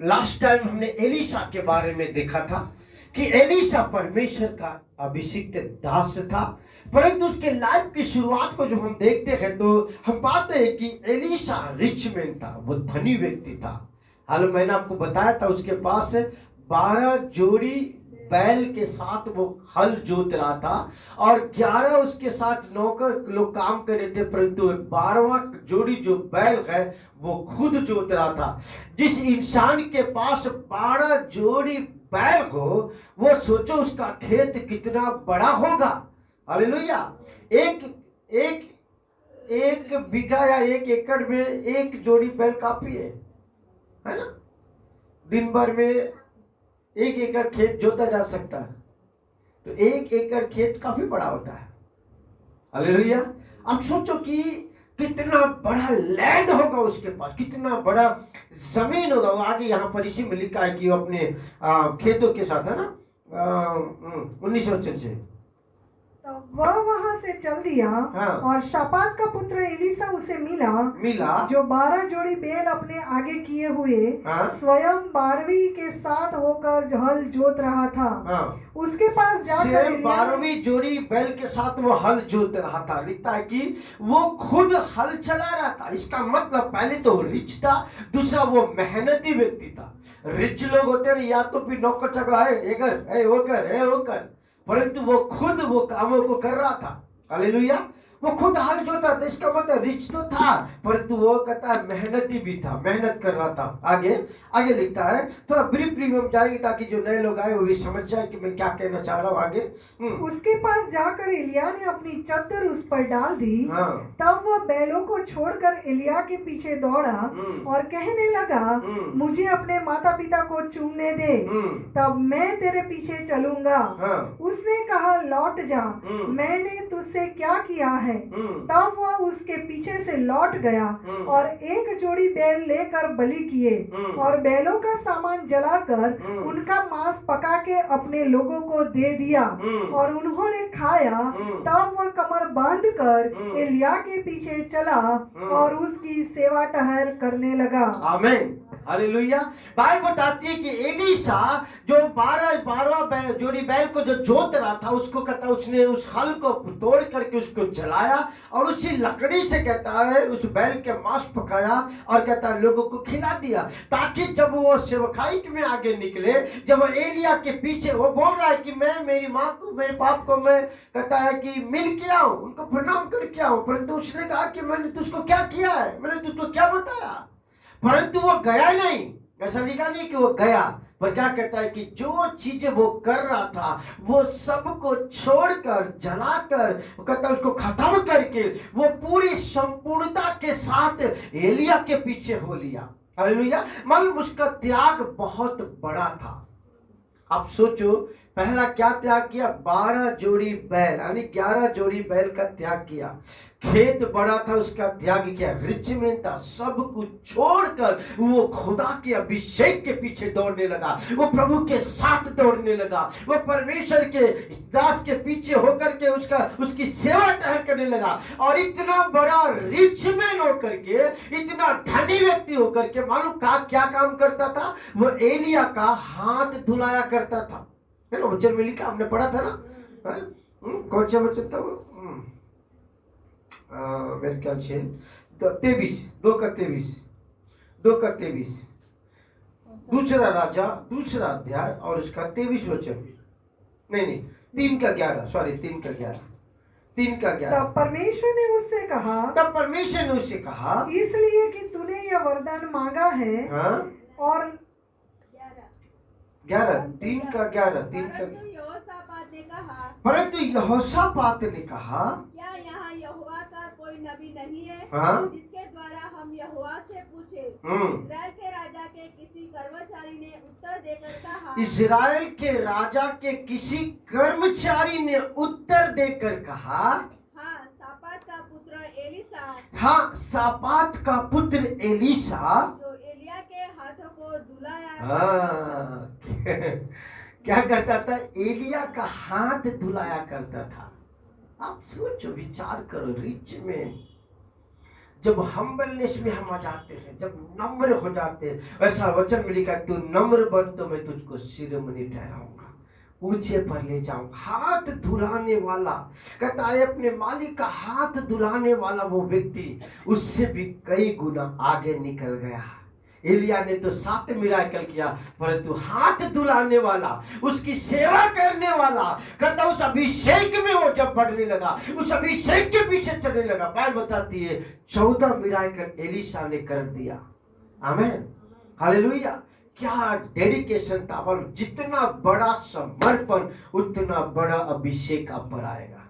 Last time हमने Elisha के बारे में देखा था कि एलीशा परमेश्वर का अभिषिक्त दास था, परंतु उसके लाइफ की शुरुआत को जब हम देखते हैं तो हम पाते हैं कि एलीशा रिच मैन था, वो धनी व्यक्ति था। हाल मैंने आपको बताया था उसके पास 12 जोड़ी बैल के साथ वो हल जोत रहा था और 11 उसके साथ नौकर लोग काम कर रहे थे, परंतु 12वां जोड़ी जो बैल है वो खुद जोत रहा था। जिस इंसान के पास 12 जोड़ी बैल हो, वो सोचो उसका खेत कितना बड़ा होगा। हालेलुया। एक एक एक बीघा या 1 एकड़ में एक जोड़ी बैल काफी है ना। दिन भर में 1 एकड़ खेत जोता जा सकता है, तो 1 एकड़ खेत काफी बड़ा होता है। हालेलुया। अब सोचो कि कितना बड़ा लैंड होगा उसके पास, कितना बड़ा जमीन होगा। वो आगे यहाँ पर इसी में लिखा है कि वो अपने खेतों के साथ, है ना, 19 वचन से तो वह वहां से चल दिया। हाँ। और शापात का पुत्र एलीसा उसे मिला जो 12 जोड़ी बैल अपने आगे किए हुए हाँ। स्वयं 12वीं के साथ होकर हल जोत रहा था। हाँ। उसके पास जाकर सेम एलिय्याह 12वीं जोड़ी बैल के साथ वो हल जोत रहा था। लिखता है कि वो खुद हल चला रहा था। इसका मतलब पहले तो वो रिच था, दूसरा वो मेहनती व्यक्ति था। रिच लोग होते हैं या तो फिर नौकर चाकर है, ये कर, है वो कर, है वो कर, परंतु वो खुद वो कामों को कर रहा था। हालेलुया। वो खुद हल जोता था, इसका मतलब रिच तो था, परंतु वो कहता है मेहनती भी था, मेहनत कर रहा था। आगे आगे लिखता है, थोड़ा ब्रीफली हम जाएंगे ताकि जो नए लोग आए वो भी समझ जाए कि मैं क्या कहना चाह रहा हूँ। आगे उसके पास जाकर एलिय्याह ने अपनी चद्दर उस पर डाल दी। हाँ। तब वह बैलों को छोड़कर एलिय्याह के पीछे दौड़ा और कहने लगा, मुझे अपने माता पिता को चूमने दे, तब मैं तेरे पीछे चलूंगा। हाँ। उसने कहा, लौट जा, मैंने तुझसे क्या किया है। तब वह उसके पीछे से लौट गया और एक जोड़ी बैल लेकर बलि किए और बैलों का सामान जलाकर उनका मांस पका के अपने लोगों को दे दिया और उन्होंने खाया। तब वह कमर बांधकर एलिय्याह के पीछे चला और उसकी सेवा टहल करने लगा। आमीन। हालेलुया। बाइबल बताती है कि एलीशा जो 12वां जोड़ी बैल को जो जोत रहा था, उसको कहता उसने उस हल को तोड़ करके उसको जलाया और उसी लकड़ी से कहता है उस बैल के मांस पकाया और कहता है लोगों को खिला दिया, ताकि जब वो सेवकाई में आगे निकले, जब एलिय्याह के पीछे वो बोल रहा है कि मैं मेरी माँ को, मेरे बाप को मैं कहता है कि मिल के आऊं, उनको प्रणाम करके आऊं, परंतु उसने कहा कि मैंने तुझको क्या किया है, मैंने तुझको क्या बताया, परंतु वो गया नहीं। ऐसा लिखा नहीं कि वो गया, पर क्या कहता है कि जो चीजें वो कर रहा था वो सबको छोड़कर, जलाकर, कहता है उसको खत्म करके वो पूरी संपूर्णता के साथ एलिय्याह के पीछे हो लिया। हालेलुया। मतलब उसका त्याग बहुत बड़ा था। आप सोचो, पहला क्या त्याग किया? 12 जोड़ी बैल यानी 11 जोड़ी बैल का त्याग किया। खेत बड़ा था, उसका त्याग किया। रिच मैन था, सब कुछ छोड़कर वो खुदा के अभिषेक के पीछे दौड़ने लगा, वो प्रभु के साथ दौड़ने लगा, वो परमेश्वर के दास के पीछे होकर के उसकी सेवा टहल करने लगा। और इतना बड़ा रिच मैन होकर के, इतना धनी व्यक्ति होकर के, मालूम क्या काम करता था? वो एलिय्याह का हाथ धुलाया करता था। है ना, वचन में लिखा, हमने पढ़ा था ना। कौन सा वचन था वो? मेरे ख्याल से 23, 2 का 23 दूसरा राजा, दूसरा अध्याय और उसका 23 वचन, नहीं 3 का 11, सॉरी 3 का 11। तब परमेश्वर ने उससे कहा, इसलिए कि तूने यह वरदान मांगा है। हाँ? और 3 का 11 परंतु यहोशापात ने कहा, क्या यहाँ यहोवा का कोई नबी नहीं है? हाँ? जिसके द्वारा हम यहोवा से पूछे। इस्राएल के राजा के किसी कर्मचारी ने उत्तर देकर कहा, इस्राएल के राजा के किसी कर्मचारी ने उत्तर देकर कहा, हाँ, शापात का पुत्र एलीशा, हाँ, शापात का पुत्र एलीशा जो एलिय्याह के हाथों को धुलाया, हाँ, क्या करता था? एलिय्याह का हाथ धुलाया करता था। आप सोचो, विचार करो, रिच मैन, जब हम्बलनेस में हम आ जाते हैं, जब नम्र हो जाते हैं, ऐसा वचन में लिखा, तू नम्र बन तो मैं तुझको शिरोमणि ठहराऊंगा, ऊंचे पर ले जाऊं। हाथ धुलाने वाला, कहता है अपने मालिक का हाथ धुलाने वाला वो व्यक्ति उससे भी कई गुना आगे निकल गया। एलिया ने तो 7 मिराकल किया, परंतु हाथ धुलाने वाला, उसकी सेवा करने वाला, कहता उस अभिषेक में वो जब बढ़ने लगा, उस अभिषेक के पीछे चलने लगा, बाइबल बताती है 14 मिराकल एलिशा ने कर दिया। आमीन, हालेलुया। क्या डेडिकेशन था, पर जितना बड़ा समर्पण उतना बड़ा अभिषेक आप पर आएगा।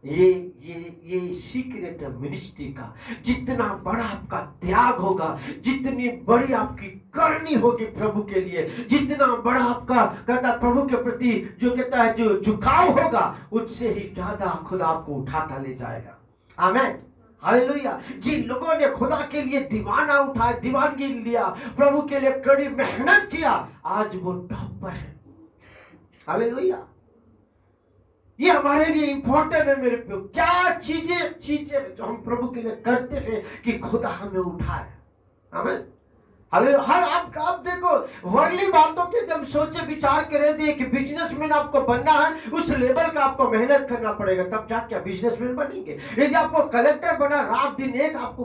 ये सीक्रेट मिनिस्ट्री का, जितना बड़ा आपका त्याग होगा, जितनी बड़ी आपकी करनी होगी प्रभु के लिए, जितना बड़ा आपका कहता प्रभु के प्रति जो कहता है जो झुकाव होगा, उससे ही ज्यादा खुदा आपको उठाता ले जाएगा। आमीन, हालेलुया। जिन लोगों ने खुदा के लिए दीवाना उठाया, दीवानगी लिया, प्रभु के लिए कड़ी मेहनत किया, आज वो टॉप पर है। हालेलुया। ये हमारे लिए इंपॉर्टेंट है मेरे प्रियो। क्या चीजें जो हम प्रभु के लिए करते हैं कि खुदा हमें उठाए। आमीन, हालेलुया। हर आप देखो, वर्ली बातों के जब सोचे विचार करे दिए कि बिजनेसमैन आपको बनना है, उस लेवल का आपको मेहनत करना पड़ेगा, तब जाके बिजनेसमैन बनेंगे। यदि आपको कलेक्टर बना, रात दिन एक आपको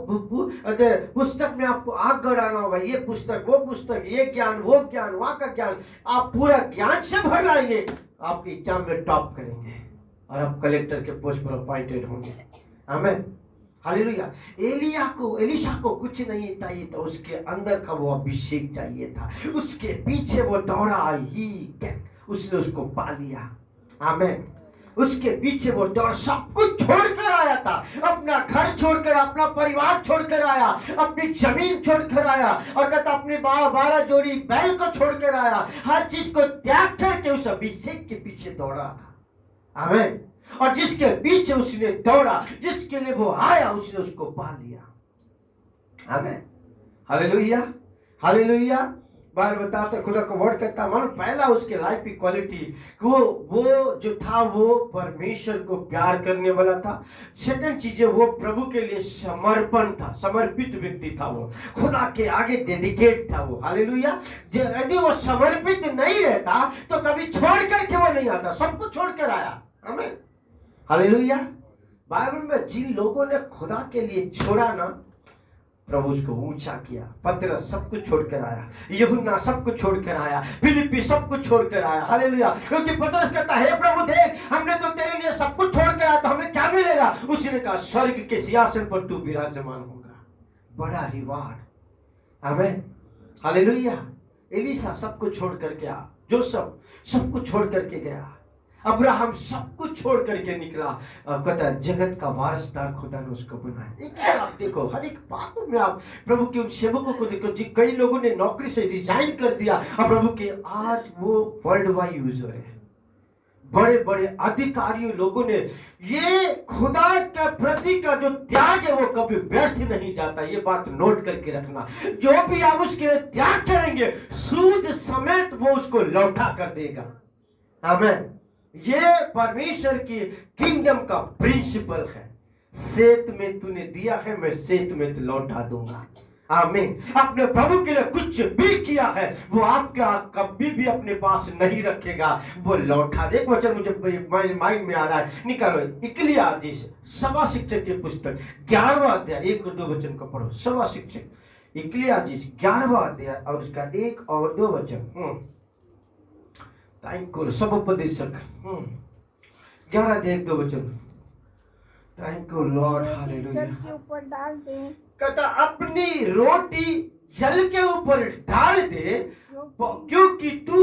पुस्तक में आपको आग गड़ाना होगा, ये पुस्तक वो पुस्तक, ये ज्ञान वो ज्ञान, वहां का ज्ञान, आप पूरा ज्ञान से भर लाएंगे, आप एग्जाम में टॉप करेंगे और आप कलेक्टर के पोस्ट पर अपॉइंटेड होंगे। आमीन, हालेलुया। एलिशा को कुछ नहीं चाहिए था, उसके अंदर का वो अभिषेक चाहिए था, उसके पीछे वो दौड़ा, उसने उसको पा लिया। आमीन, उसके पीछे वो दौड़, सब कुछ छोड़कर आया था, अपना घर छोड़कर, अपना परिवार छोड़कर आया, अपनी जमीन छोड़कर आया, और कहता अपने 12 जोड़ी बैल को छोड़कर आया, हर चीज को त्याग करके उस अभिषेक के पीछे दौड़ा था। आमीन, और जिसके पीछे उसने दौड़ा, जिसके लिए वो आया, उसने उसको पा लिया। आमीन, हालेलुया, हालेलुया। बाइबल बताते, खुदा का वर्ड कहता, मानो पहला उसके लाइफ की क्वालिटी वो जो था वो परमेश्वर को प्यार करने वाला था। सेकंड चीज है वो प्रभु के लिए समर्पण था, समर्पित व्यक्ति था, वो खुदा के आगे डेडिकेट था वो। हालेलुया। यदि वो समर्पित नहीं रहता तो कभी छोड़ करके वो नहीं आता, सब कुछ छोड़कर आया। आमीन, हालेलुया। बाइबल में जिन लोगों ने खुदा के लिए छोड़ा ना, प्रभु उसको ऊंचा किया। पतरस सब कुछ छोड़कर आया, यूहन्ना सब कुछ छोड़कर आया, फिलिप्पी सब कुछ छोड़कर आया। हालेलुया। क्योंकि पतरस कहता है प्रभु देख, हमने तो तेरे लिए सब कुछ छोड़कर आया, तो हमें क्या मिलेगा? उसने कहा स्वर्ग के सिंहासन पर तू विराजमान होगा, बड़ा रिवार्ड। आमीन, हालेलुया। एलिशा सब कुछ छोड़ करके आ, जोसेफ सब कुछ छोड़ करके गया, अब्राहम सब कुछ छोड़ करके निकला, कहता जगत का वारसदार खुदा ने उसको बनाया। आप देखो हर एक बातों में आप प्रभु के उन सेवकों को देखो, जी कई लोगों ने नौकरी से रिजाइन कर दिया, और प्रभु के आज वो वर्ल्ड वाइड यूज हो रहे हैं, बड़े बड़े अधिकारियों लोगों ने। ये खुदा के प्रति का जो त्याग है वो कभी व्यर्थ नहीं जाता, ये बात नोट करके रखना। जो भी आप उसके लिए त्याग करेंगे, सूद समेत वो उसको लौटा कर देगा। आमीन। ये परमेश्वर की किंगडम का प्रिंसिपल है। सेत में तूने दिया है, मैं सेत में तो लौटा दूंगा। आमीन। अपने प्रभु के लिए कुछ भी किया है, वो आपका कभी भी अपने पास नहीं रखेगा, वो लौटा दे। एक वचन मुझे माइंड में आ रहा है, निकालो। इक्लियाजीस सभा शिक्षक की पुस्तक 11वां अध्याय 1 और 2 वचन को पढ़ो। सभा शिक्षक इक्लियाजीस 11वां अध्याय और उसका 1 और 2 वचन। सब उपदेशक 11 अध्याय 2 वचन। Thank you Lord, hallelujah. के ऊपर डाल दे, कहता अपनी रोटी जल के ऊपर डाल दे, क्योंकि तू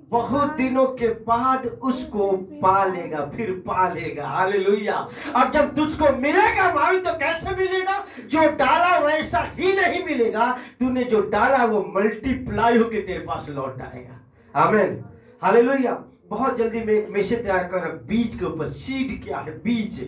बहुत दिनों के बाद उसको पालेगा, फिर पालेगा। हालेलुया। अब जब तुझको मिलेगा मालूम, तो कैसे मिलेगा? जो डाला वैसा ही नहीं मिलेगा, तूने जो डाला वो मल्टीप्लाई होकर तेरे पास लौट आएगा। आमीन, हालेलुया। बहुत जल्दी में एक मैसेज तैयार कर, बीज के ऊपर। सीड क्या है? बीज।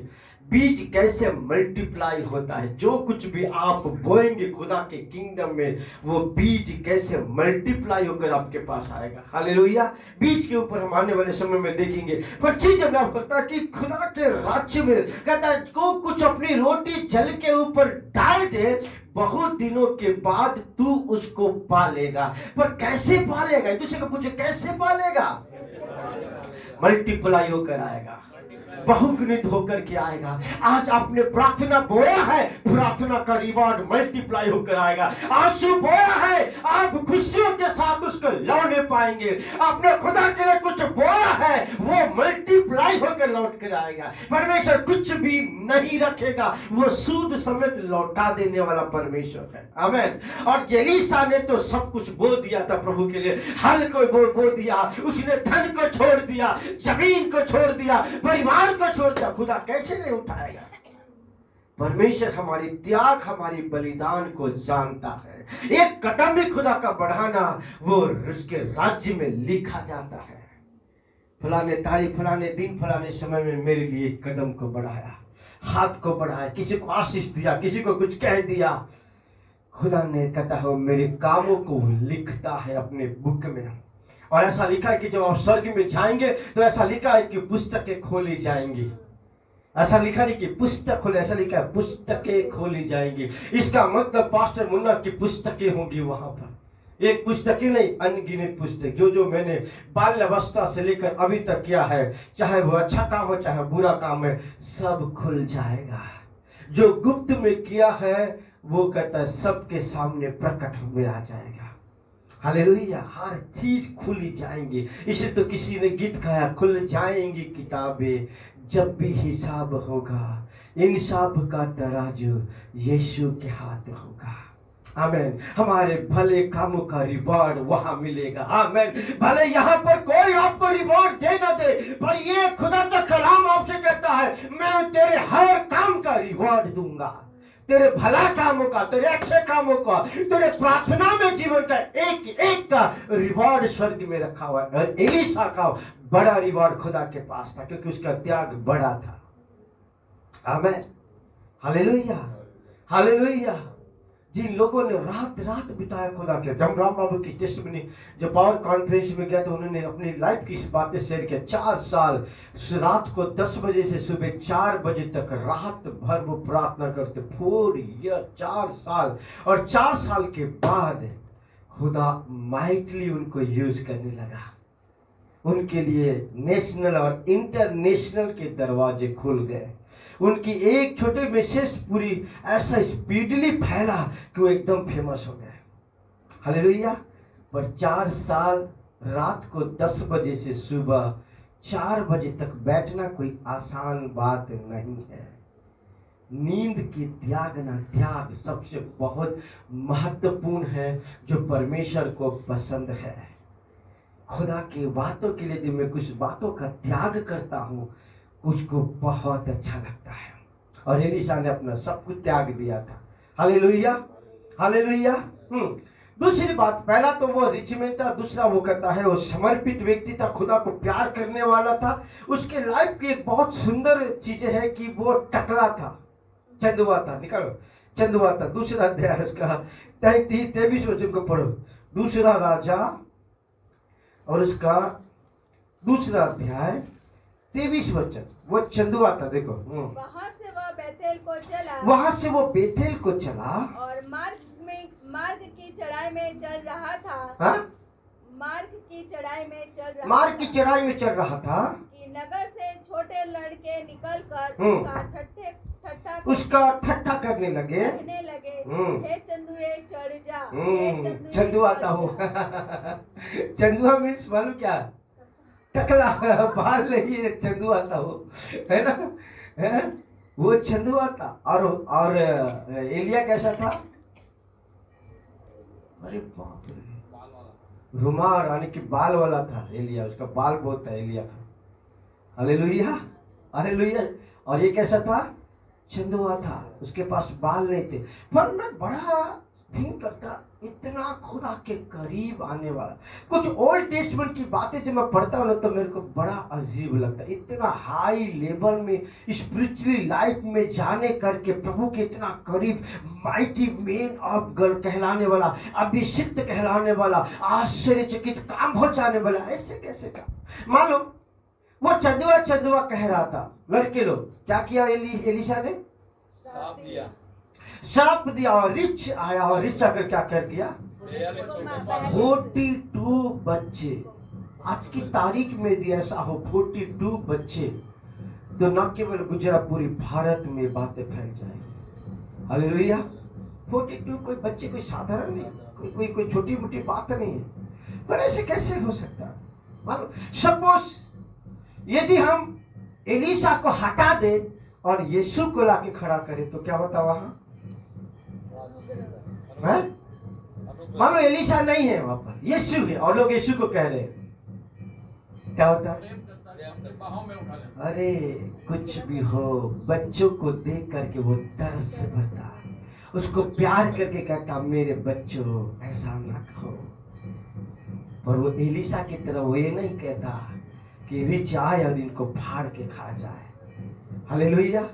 बीज कैसे मल्टीप्लाई होता है। जो कुछ भी आप बोएंगे खुदा के किंगडम में, वो बीज कैसे मल्टीप्लाई होकर आपके पास आएगा। हालेलुया। बीज के ऊपर हम आने वाले समय में देखेंगे। पर चीज जब आप करता कि खुदा के राज्य में कहता है को कुछ अपनी रोटी जल के ऊपर डाल दे, बहुत दिनों के बाद तू उसको पालेगा। पर कैसे पालेगा? दूसरे को पूछे कैसे पालेगा? मल्टीप्लाई होकर आएगा, बहुगुणित होकर के आएगा। आज आपने प्रार्थना बोया है, प्रार्थना का रिवॉर्ड मल्टीप्लाई होकर आएगा। आंसू बोया है, आप खुशियों के साथ उसको लौटने पाएंगे। आपने खुदा के लिए कुछ बोया है, वो मल्टीप्लाई होकर लौट कर आएगा। परमेश्वर कुछ भी नहीं रखेगा, वो सूद समेत लौटा देने वाला परमेश्वर है। आमीन। और एलीशा ने तो सब कुछ बो दिया था प्रभु के लिए। हल को बो दिया, उसने धन को छोड़ दिया, जमीन को छोड़ दिया, परिवार को छोड़ दिया। खुदा कैसे नहीं उठाएगा? परमेश्वर हमारी त्याग, हमारी बलिदान को जानता है। एक कदम भी खुदा का बढ़ाना वो उसके राज्य में लिखा जाता है। फलाने तारीख, फलाने दिन, फलाने समय में मेरे लिए एक कदम को बढ़ाया, हाथ को बढ़ाया, किसी को आशीष दिया, किसी को कुछ कह दिया। खुदा ने कहता है मेरे कामों को लिखता है अपने बुक में। और ऐसा लिखा है कि जब आप स्वर्ग में जाएंगे तो ऐसा लिखा है कि पुस्तकें खोली जाएंगी। ऐसा लिखा नहीं कि पुस्तक खोले, ऐसा लिखा है पुस्तकें खोली जाएंगी। इसका मतलब पास्टर मुन्ना की पुस्तकें होंगी वहां पर। एक पुस्तक ही नहीं, अनगिनत पुस्तक। जो मैंने बाल्य अवस्था से लेकर अभी तक किया है, चाहे वो अच्छा काम हो चाहे बुरा काम है, सब खुल जाएगा। जो गुप्त में किया है वो कहता है सबके सामने प्रकट हुए आ जाएगा। हालेलुया। हर चीज खुली जाएंगी। इसे तो किसी ने गीत गाया, खुल जाएंगी किताबें जब भी हिसाब होगा, इंसाफ का तराजू यीशु के हाथ होगा। आमीन। हमारे भले कामों का रिवॉर्ड वहां मिलेगा। आमीन। भले यहाँ पर कोई आपको रिवॉर्ड दे ना दे, पर ये खुदा का कलाम आपसे कहता है मैं तेरे हर काम का रिवॉर्ड दूंगा। तेरे भला कामों का, तेरे अच्छे कामों का, तेरे प्रार्थना में जीवन का एक एक का रिवॉर्ड स्वर्ग में रखा हुआ है। और एलीशा का बड़ा रिवॉर्ड खुदा के पास था क्योंकि उसका त्याग बड़ा था। आमीन। हालेलुया। हालेलुया। जिन लोगों ने रात रात बिताया खुदा के, जब राम बाबू की टेस्टिमनी जब पावर कॉन्फ्रेंस में गया तो उन्होंने अपनी लाइफ की बातें शेयर किया। 4 साल रात को 10 बजे से सुबह 4 बजे तक रात भर वो प्रार्थना करते। 4 ईयर, 4 साल। और 4 साल के बाद खुदा माइटली उनको यूज करने लगा। उनके लिए नेशनल और इंटरनेशनल के दरवाजे खुल गए। उनकी एक छोटे मैसेज पूरी ऐसा स्पीडली फैला कि वो एकदम फेमस हो गए। हालेलुया। पर 4 साल रात को 10 बजे से सुबह 4 बजे तक बैठना कोई आसान बात नहीं है। नींद की त्याग सबसे बहुत महत्वपूर्ण है जो परमेश्वर को पसंद है। खुदा की बातों के लिए मैं कुछ बातों का त्याग करता हूँ, उसको बहुत अच्छा लगता है। और एलीशा ने अपना सब कुछ त्याग दिया था। हालेलुया। हालेलुया। दूसरी बात, पहला तो वो रिच मैन था, दूसरा वो कहता है वो समर्पित व्यक्ति था, खुदा को प्यार करने वाला था। उसके लाइफ की एक बहुत सुंदर चीजें है कि वो टकला था, चंदुआ था। निकालो, चंदुआ था। दूसरा अध्याय उसका 23 वचन को पढ़ो। दूसरा राजा और उसका दूसरा अध्याय 23 वचन। वो चंदुआ था। देखो, वहाँ से वह बेतेल को चला, वहां से वो बेतेल को चला और मार्ग की चढ़ाई में चल रहा था। हा? मार्ग की चढ़ाई में चल रहा मार्ग था की चढ़ाई में चल रहा था कि नगर से छोटे लड़के निकलकर उसका ठट्ठा करने लगे। हे चंदुए चढ़ जा, हे चंदुए चंदुआ चढ़ था वो। जा। चंदुआ मीन्स मालूम क्या? टकला, बाल नहीं है, चंदुआ था वो, है ना? है? वो चंदुआ था। और एलिया कैसा था? अरे बाप रे, रुमाल यानी कि बाल वाला था एलिया। उसका बाल बहुत था एलिया का। हालेलुया। हालेलुया। और ये कैसा था? चंदुआ था, उसके पास बाल नहीं थे। पर मैं बड़ा थिंक करता इतना खुदा के करीब आने वाला। कुछ ओल्ड टेस्टमेंट की बातें जब मैं पढ़ता हूँ तो मेरे को बड़ा अजीब लगता है। इतना हाई लेवल में स्पिरिचुअली लाइफ में जाने करके प्रभु के इतना करीब, माइटी मैन ऑफ गॉड कहलाने वाला, अभिषिक्त कहलाने वाला, आश्चर्यचकित काम हो जाने वाला, ऐसे कैसे काम। मालूम वो चंदुआ चंदुआ कह रहा था। लड़के लोग क्या किया एलिशा ने? श्राप दिया और रिच आया, और रिच आकर क्या कर दिया? 42 बच्चे। आज की तारीख में यदि ऐसा हो 42 बच्चे, तो न केवल गुजरात पूरी भारत में बातें फैल जाएगी। हालेलुया। 42 कोई बच्चे कोई साधारण नहीं, कोई छोटी मोटी बात नहीं है। पर ऐसे कैसे हो सकता है? मालूम सपोज यदि हम एलिशा को हटा दे और यीशु को लाके खड़ा करें तो क्या होता वहां? मानो एलिशा नहीं है वहां पर, यीशु है और लोग यीशु को कह रहे हैं, क्या होता है? अरे कुछ भी हो, बच्चों को देख करके वो तरस से भरता, उसको प्यार करके कहता मेरे बच्चों ऐसा ना कहो। पर वो एलिशा की तरह वो ये नहीं कहता कि रिच आए और इनको फाड़ के खा जाए। Hallelujah,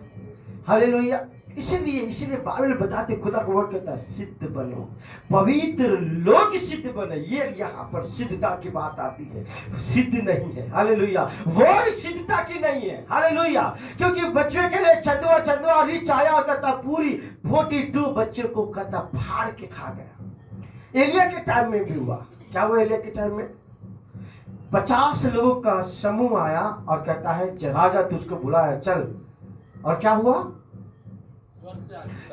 hallelujah. इसलिए बाइबल बताते खुदा का वर्ड कहता है सिद्ध बनो, पवित्र लोग सिद्ध बने। ये यहाँ पर सिद्धता की बात आती है, सिद्ध नहीं है। हालेलुया, वर्ड सिद्धता की नहीं है। हालेलुया, क्योंकि बच्चे के लिए चंदुआ चंदुआ रिच आया कहता पूरी 42 बच्चे को कहता फाड़ के खा गया। एलिया के टाइम में भी हुआ। क्या हुआ एलिया के टाइम में? 50 लोगों का समूह आया और कहता है राजा तुझको बुलाया चल, और क्या हुआ?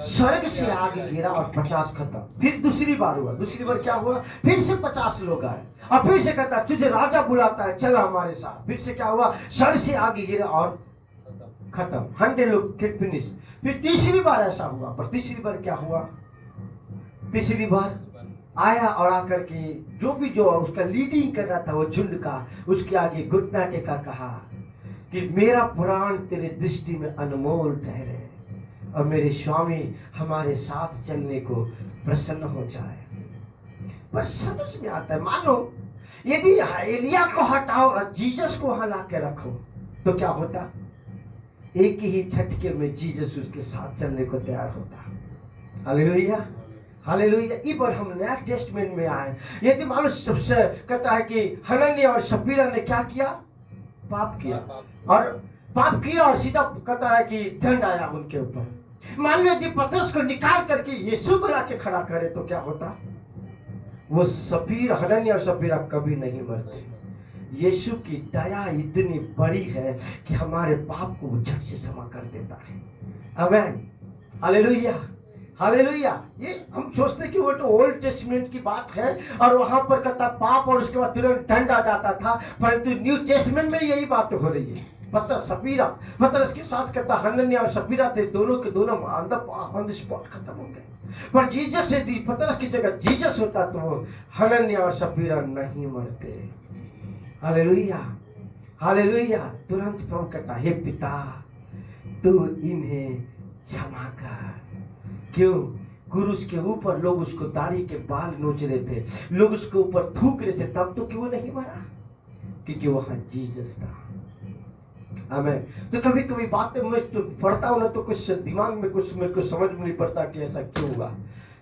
स्वर्ग से आग गिरा और 50 खत्म। फिर दूसरी बार हुआ, दूसरी बार क्या हुआ? फिर से 50 लोग आए और फिर से कहता तुझे राजा बुलाता है चल हमारे साथ। फिर से क्या हुआ? स्वर्ग से आग गिरा और खत्म, 100 लोग फिनिश। फिर तीसरी बार ऐसा हुआ, पर तीसरी बार क्या हुआ? तीसरी बार आया और आकर के जो उसका लीडिंग कर रहा था वो झुंड का, उसके आगे घुटना टेका, कहा कि मेरा प्राण तेरे दृष्टि में अनमोल ठहरे और मेरे स्वामी हमारे साथ चलने को प्रसन्न हो जाए। पर समझ में आता है, मानो यदि एलिया को हटाओ और जीसस को हला के रखो तो क्या होता? एक ही झटके में जीसस उसके साथ चलने को तैयार होता। Hallelujah, hallelujah. इधर हम नया टेस्टमेंट में आए। यदि मानो सबसे कहता है कि हनन्याह और सफीरा ने क्या किया? पाप किया, और पाप किया और सीधा कहता है कि दंड आया उनके ऊपर। मान लो यदि पतरस को निकाल करके यीशु को लाके खड़ा करे तो क्या होता? वो सफीर हनन्याह और सफीरा कभी नहीं मरते। यीशु की दया इतनी बड़ी है कि हमारे पाप को वो झट से क्षमा कर देता है। आमीन, हालेलुया, हालेलुया। ये हम सोचते कि वो तो ओल्ड टेस्टमेंट की बात है और वहां पर कहता पाप और उसके बाद तुरंत दंड आ जाता था, परंतु न्यू टेस्टमेंट में यही बात हो रही है। पतरस के साथ कहता हनन्याह और सफीरा थे, दोनों के दोनों ऑन द स्पॉट खत्म हो गए। पर जीसस से पतरस की जगह जीसस होता तो वो हनन्याह और सफीरा नहीं मरते। Hallelujah, hallelujah. तुरंत प्रभु कहता हे पिता तू इन्हें क्षमा कर। क्यों? क्रूस के ऊपर लोग उसको दाढ़ी के बाल नोच रहे थे, लोग उसके ऊपर थूक रहे थे, तब तो क्यों नहीं मरा? क्योंकि वहां जीसस था। आमीन। तो कभी कभी बातें मैं तो पढ़ता हूं ना तो कुछ दिमाग में कुछ मेरे को समझ में नहीं पड़ता कि ऐसा क्यों हुआ,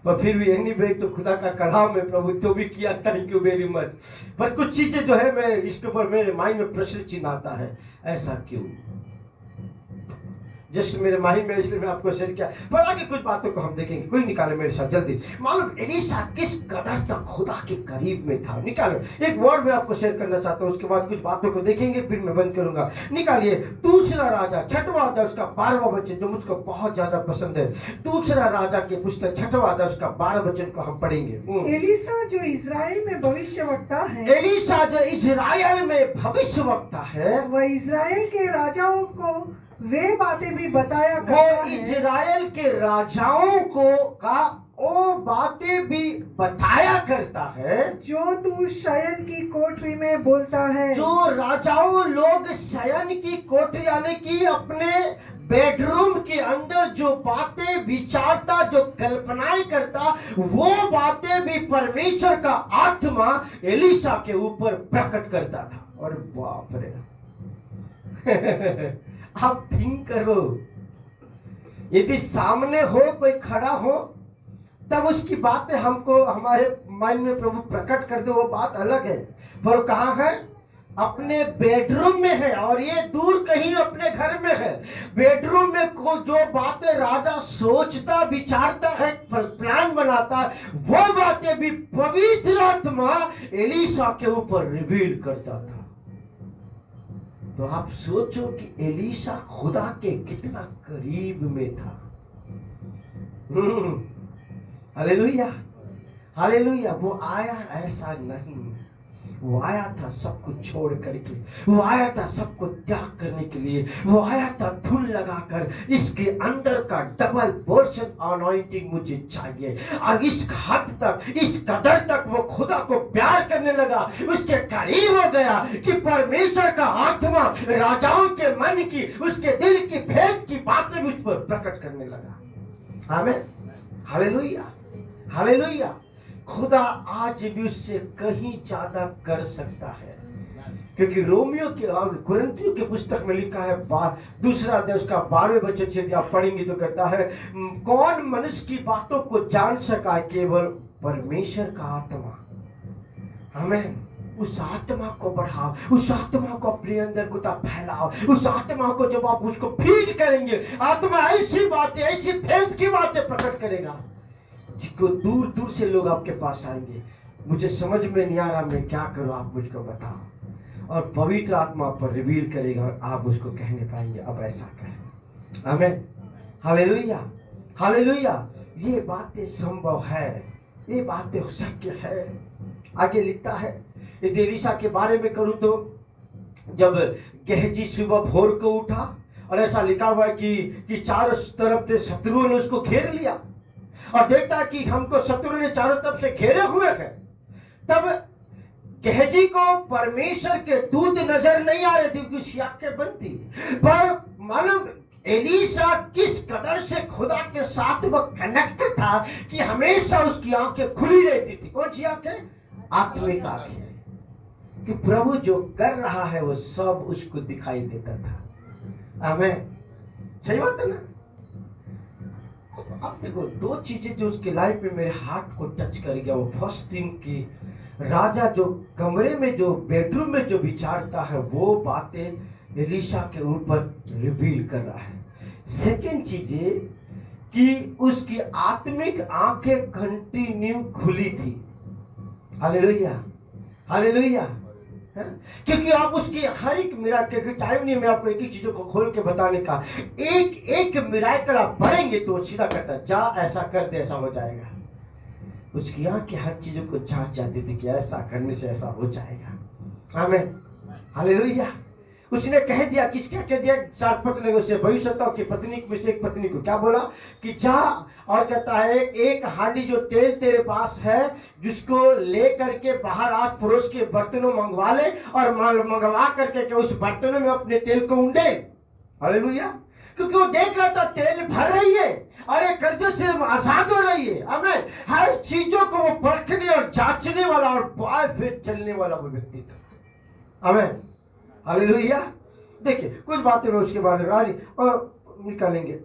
पर फिर भी एनीवे तो खुदा का कलाम है प्रभु, तो भी किया, थैंक यू वेरी मच। पर कुछ चीजें जो है मैं इसके ऊपर मेरे माइंड में प्रश्न चिन्ह आता है, ऐसा क्यों? जस्ट मेरे माइंड में, इसलिए मैं आपको शेयर किया। पर आगे कुछ बातों को हम देखेंगे। कोई निकाले मेरे साथ जल्दी। मालूम एलिशा किस कदर तक खुदा के करीब में था। निकालो, एक वर्ड में आपको शेयर करना चाहता हूँ, उसके बाद कुछ बातों को देखेंगे, फिर मैं बंद करूंगा। निकालिए दूसरा राजा 6वां अध्याय उसका 12वां वचन, जो मुझको बहुत ज्यादा पसंद है। दूसरा राजा के पुस्तक 6वां अध्याय उसका 12 वचन को हम पढ़ेंगे। एलिशा जो इजराइल में भविष्यवक्ता है, एलिशा जो इजराइल में भविष्यवक्ता है, वह इजराइल के राजाओं को वे बातें भी बताया करता वो है, इजराइल के राजाओं को का वो बातें भी बताया करता है जो तू शयन की कोठरी में बोलता है। जो राजाओं लोग शयन की कोठरी यानी कि अपने बेडरूम के अंदर जो बातें विचारता, जो कल्पनाएं करता, वो बातें भी परमेश्वर का आत्मा एलीशा के ऊपर प्रकट करता था। और बाप रे आप थिंक करो, यदि सामने हो कोई खड़ा हो तब उसकी बातें हमको हमारे माइंड में प्रभु प्रकट कर दे, वो बात अलग है। पर कहाँ है? अपने बेडरूम में है। और ये दूर कहीं अपने घर में है। बेडरूम में को जो बातें राजा सोचता, विचारता है, प्लान बनाता, वो बातें भी पवित्र आत्मा एलीशा के ऊपर रिवील करता था। तो आप सोचो कि एलीशा खुदा के कितना करीब में था। Hallelujah, hallelujah. वो आया ऐसा नहीं, वो आया था सब कुछ छोड़ करके, वो आया था सबको त्याग करने के लिए, वो आया था धुन लगाकर, इसके अंदर का डबल पोर्शन अनॉइंटिंग मुझे चाहिए। और इस हद तक, इस कदर तक वो खुदा को प्यार करने लगा, उसके करीब हो गया कि परमेश्वर का आत्मा राजाओं के मन की, उसके दिल की भेद की बातें उस पर प्रकट करने लगा। आमीन, हालेलुया, हालेलुया। खुदा आज भी उससे कहीं ज्यादा कर सकता है, क्योंकि रोमियो के कुरिन्थियों के पुस्तक में लिखा है, दूसरा अध्याय उसका 12वें वचन से आप पढ़ेंगे तो कहता है, कौन मनुष्य की बातों को जान सका? केवल परमेश्वर का आत्मा। हमें उस आत्मा को बढ़ाओ, उस आत्मा को अपने अंदर को फैलाओ। उस आत्मा को जब आप उसको फीड करेंगे, आत्मा ऐसी बातें, ऐसी भेद की बातें प्रकट करेगा जिसको दूर दूर से लोग आपके पास आएंगे। मुझे समझ में नहीं आ रहा, मैं क्या करूं, आप मुझको बताओ। और पवित्र आत्मा पर रिवील करेगा और आप उसको कहने पाएंगे अब ऐसा करें। आमीन, हालेलुया, हालेलुया। ये बातें संभव है, ये बातें शक्य है। आगे लिखता है, यदि एलीशा के बारे में करूं तो जब गेहजी सुबह भोर को उठा, और ऐसा लिखा हुआ है कि चारों तरफ से शत्रुओं ने उसको घेर लिया, और देखता कि हमको शत्रु ने चारों तरफ से घेरे हुए हैं। तब गेहजी को परमेश्वर के दूत नजर नहीं आ रहे थे, क्योंकि उसकी आंखें बंद थी। पर मालूम एलीशा किस कदर से खुदा के साथ वो कनेक्टेड था कि हमेशा उसकी आंखें खुली रहती थी। कौन सी आंखें? आत्मिक आंखें, कि प्रभु जो कर रहा है वो सब उसको दिखाई देता था। आमीन, सही बात है ना? अब देखो, दो चीजें जो उसके लाइफ में मेरे हार्ट को टच कर गया। वो फर्स्ट थिंग कि राजा जो कमरे में, जो बेडरूम में जो विचारता है, वो बातें एलीशा के ऊपर रिवील कर रहा है। सेकंड चीज ये कि उसकी आत्मिक आंखें कंटिन्यू खुली थी। Hallelujah, hallelujah. क्योंकि आप उसकी हर एक मिराकल के टाइम नहीं, मैं आपको एक ही चीजों को खोल के बताने का, एक एक मिराकल आप पढ़ेंगे तो सीधा कहता है, जा ऐसा कर दे, ऐसा हो जाएगा। उसकी आंखें हर चीजों को जांच जाती थी कि ऐसा करने से ऐसा हो जाएगा। आमीन, हालेलुया। उसने कह दिया, किस क्या कह दिया? सारपत ने उसे भविष्यवक्ताओं की पत्नी में से एक पत्नी को क्या बोला कि जा, और कहता है एक हांडी जो तेल तेरे पास है जिसको ले करके बाहर आज पड़ोस के बर्तनों मंगवा ले, और मंगवा करके उस बर्तनों में अपने तेल को उंडे। हालेलुया। क्योंकि वो देख रहा था तेल भर रही है और ये कर्जों से आजाद हो रही है। हमें हर चीजों को वो परखने और जांचने वाला और बाय फेथ चलने वाला वो व्यक्ति था। हमें हालेलुया। देखिए कुछ बातें मैं उसके बारे में निकालेंगे।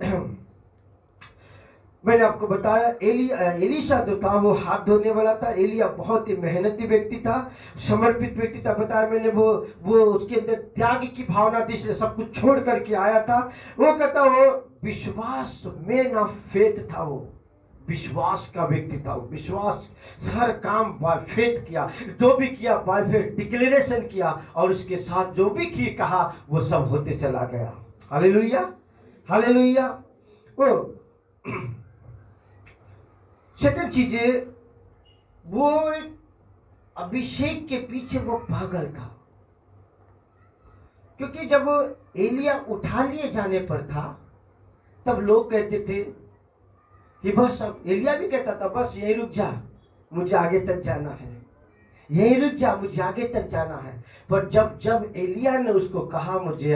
मैंने आपको बताया एलीशा जो था वो हाथ धोने वाला था। एलिया बहुत ही मेहनती व्यक्ति था, समर्पित व्यक्ति था। बताया मैंने वो उसके अंदर त्याग की भावना थी, इसलिए सब कुछ छोड़ करके आया था। वो कहता वो विश्वास मैन ऑफ फेथ था, वो विश्वास का व्यक्ति था। विश्वास, हर काम बाय फेथ किया, जो भी किया बाय फेथ डिक्लेरेशन किया, और उसके साथ जो भी किए कहा वो सब होते चला गया। Hallelujah, hallelujah. वो सेकंड चीज है, वो अभिषेक के पीछे वो पागल था। क्योंकि जब एलिया उठा लिए जाने पर था तब लोग कहते थे कि बस, अब एलिया भी कहता था बस यही रुक जा, मुझे आगे तक जाना है, यही रुक जा, मुझे आगे तक जाना है। पर जब एलिया ने उसको कहा मुझे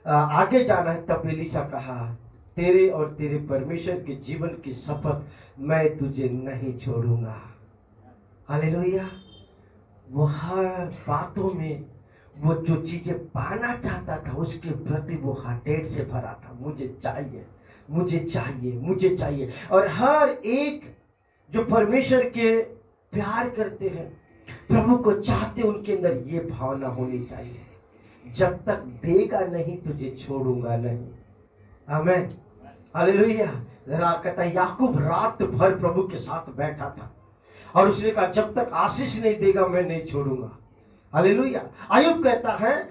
आगे जाना है, तब एलीशा कहा, तेरे और तेरे परमेश्वर के जीवन की शपथ, मैं तुझे नहीं छोड़ूंगा। हालेलुया। वो हर बातों में वो जो चीजें पाना चाहता था उसके प्रति वो हटेट से भरा था। मुझे चाहिए, मुझे चाहिए, मुझे चाहिए। और हर एक जो परमेश्वर के प्यार करते हैं, प्रभु को चाहते, उनके अंदर ये भावना होनी चाहिए, जब तक देगा नहीं तुझे छोड़ूंगा नहीं। आमीन, हालेलुया। जरा कहता है याकूब रात भर प्रभु के साथ बैठा था और उसने कहा जब तक आशीष नहीं देगा मैं नहीं छोड़ूंगा। हालेलुया। अय्यूब कहता है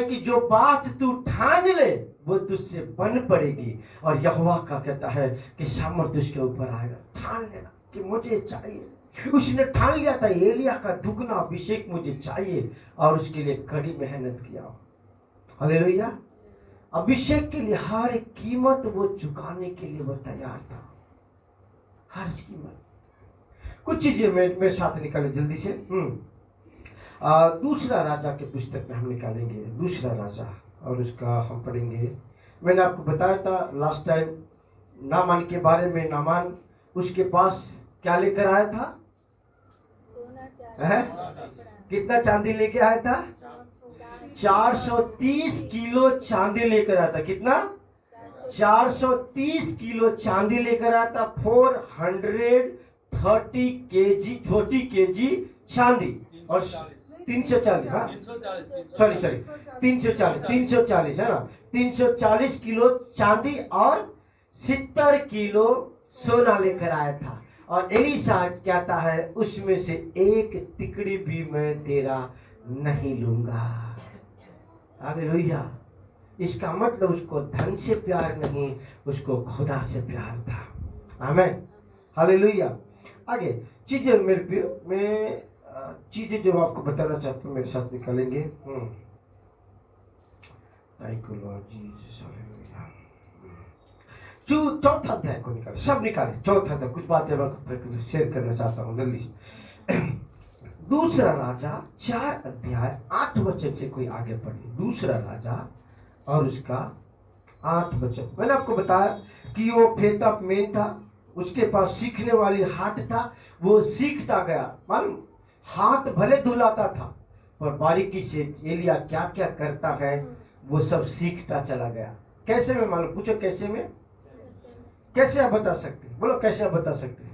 कि जो बात तू ठान ले वो तुझसे बन पड़ेगी, और यहोवा का कहता है कि सामर्थ उसके ऊपर आएगा। ठान लेना कि मुझे चाहिए। उसने ठान लिया था एलिया का दुगना अभिषेक मुझे चाहिए, और उसके लिए कड़ी मेहनत किया। हालेलुया। अभिषेक के लिए हर एक कीमत वो चुकाने के लिए वो तैयार था, हर कीमत। कुछ चीजें मेरे साथ निकाले जल्दी से। दूसरा राजा के पुस्तक में हम निकालेंगे दूसरा राजा, और उसका हम पढ़ेंगे। मैंने आपको बताया था लास्ट टाइम नामान के बारे में। नामान उसके पास क्या लेकर आया था? कितना चांदी लेके आया था? 430 किलो चांदी लेकर आया था। कितना? 430 किलो चांदी लेकर आया था। 430 केजी, 40 केजी चांदी, और 340, हाँ सॉरी 340 है ना। 340 किलो चांदी और 70 किलो सोना लेकर आया था। और एलीशा कहता है उसमें से एक तिकड़ी भी मैं तेरा नहीं लूंगा। हालेलुया। इसका मतलब उसको धन से प्यार नहीं, उसको खुदा से प्यार था। आमीन, हालेलुया। आगे चीजें मैं चीजें जो आपको बताना चाहता हूँ मेरे साथ निकालेंगे। चौथा अध्याय को निकाले, सब निकाले। चौथा अध्याय, कुछ बातें मैं शेयर करना चाहता हूँ जल्दी से। दूसरा राजा 4 अध्याय 8 वचन से कोई आगे पढ़े। दूसरा राजा और उसका 8 वचन। मैंने आपको बताया कि वो फेता मेन था, उसके पास सीखने वाली हाथ था। वो सीखता गया, मालूम, हाथ भले धुलाता था पर बारीकी से एलिया क्या क्या करता है वो सब सीखता चला गया। कैसे में मालूम? पूछो कैसे में? कैसे आप बता सकते हैं? बोलो कैसे आप बता सकते हैं?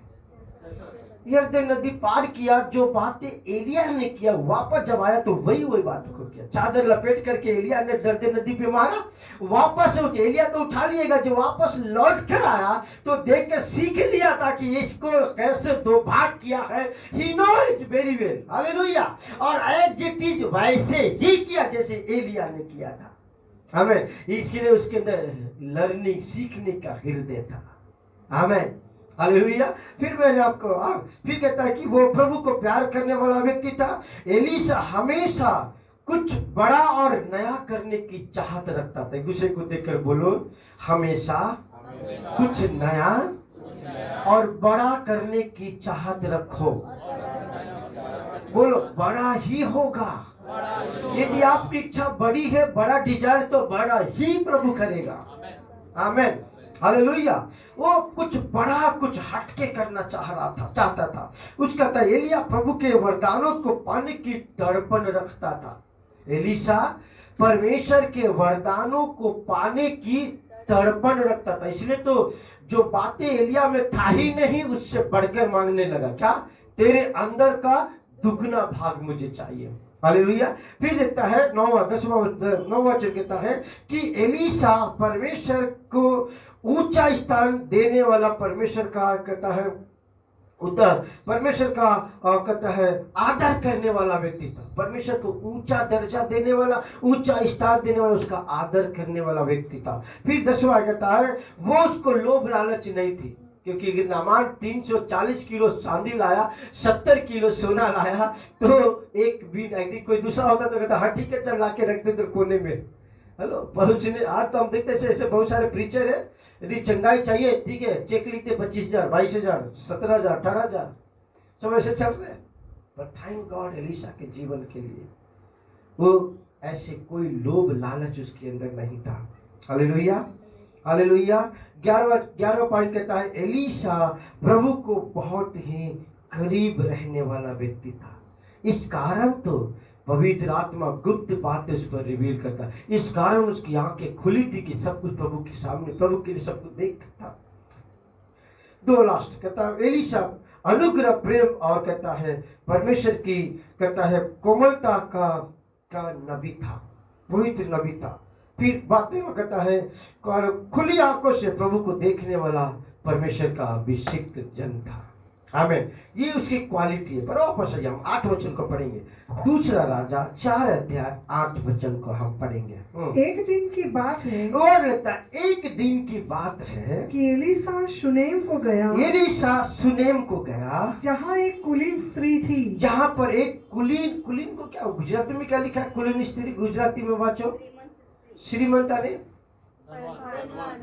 यरदन नदी पार किया, जो बातें एलिया ने किया वापस जब आया तो वही बात को किया। चादर लपेट करके एलिया ने दर्दे नदी पे मारा, वापस उठे। एलिया तो उठा लिएगा, जो वापस लौट कर आया तो देख कर सीख लिया था कि इसको कैसे दो भाग किया है। He knows very well. Hallelujah. और एज इट इज वैसे ही किया जैसे एलिया ने किया था। हमें इसके लिए उसके अंदर लर्निंग, सीखने का हृदय था। आमीन, हालेलुया। फिर मैंने आपको फिर कहता है कि वो प्रभु को प्यार करने वाला व्यक्ति था। एलीशा हमेशा कुछ बड़ा और नया करने की चाहत रखता था। एक दूसरे को देखकर बोलो, हमेशा कुछ नया और बड़ा करने की चाहत रखो। बोलो, बड़ा ही होगा। यदि आपकी इच्छा बड़ी है, बड़ा डिजायर, तो बड़ा ही प्रभु करेगा। आमीन, हालेलुया। वो कुछ बड़ा, कुछ हटके करना चाहता था। उसका था एलिया प्रभु के वरदानों को पाने की तड़पन रखता था। एलीशा परमेश्वर के वरदानों को पाने की तड़पन रखता था। इसलिए तो जो बातें एलिया में था ही नहीं, उससे बढ़कर मांगने लगा। क्या? तेरे अंदर का दुगना भाग मुझे चाहिए। हालेलुया। फिर देखता है 9वां वचन कहता है कि एलीशा परमेश्वर को ऊंचा स्थान देने वाला, परमेश्वर का कहता है परमेश्वर का कहता है आदर करने वाला व्यक्ति था। परमेश्वर को ऊंचा दर्जा देने वाला, ऊंचा स्थान देने वाला, उसका आदर करने वाला व्यक्ति था। फिर 10वां कहता है वो उसको लोभ लालच नहीं थी, क्योंकि नामान 340 किलो चांदी लाया, 70 किलो सोना लाया, तो एक भी कोई दूसरा होता तो कहता हाँ ठीक है चल ला के रख दे कोने में। हेलो, पर उसने आज तो हम देखते ऐसे बहुत सारे प्रीचर है, यदि चंगाई चाहिए ठीक है चेक लिखते 25,000, 22,000, 17,000, 18,000, सब ऐसे चल रहे हैं। पर थैंक गॉड एलीशा के जीवन के लिए वो ऐसे कोई लोभ लालच उसके अंदर नहीं था। Hallelujah, hallelujah. 11वां पॉइंट कहता है एलीशा प्रभु को बहुत ही करीब रहने वाला व्यक्ति था। इस कारण तो पवित्र आत्मा गुप्त बातें उस पर रिवील करता, इस कारण उसकी आंखें खुली थी कि सब कुछ प्रभु के सामने, प्रभु के लिए सब कुछ देखता था। 2 लास्ट कहता है एलीशा अनुग्रह, प्रेम और कहता है परमेश्वर की कहता है कोमलता का नबी था, पवित्र नबी था। फिर बातें में कहता है खुली आंखों से प्रभु को देखने वाला परमेश्वर का अभिषिक्त जन था। आमीन, ये उसकी क्वालिटी है। पर वापस आइए, हम 8 वचन को पढ़ेंगे। दूसरा राजा 4 अध्याय 8 वचन को हम पढ़ेंगे। एक दिन की बात है, और रहता एक दिन की बात है कि एलीशा शुनेम को गया, एलीशा सुनेम को गया, जहाँ एक कुलीन स्त्री थी। जहाँ पर एक कुलीन को क्या गुजराती में क्या लिखा है? कुलीन स्त्री गुजराती में वाचो, श्रीमंता ने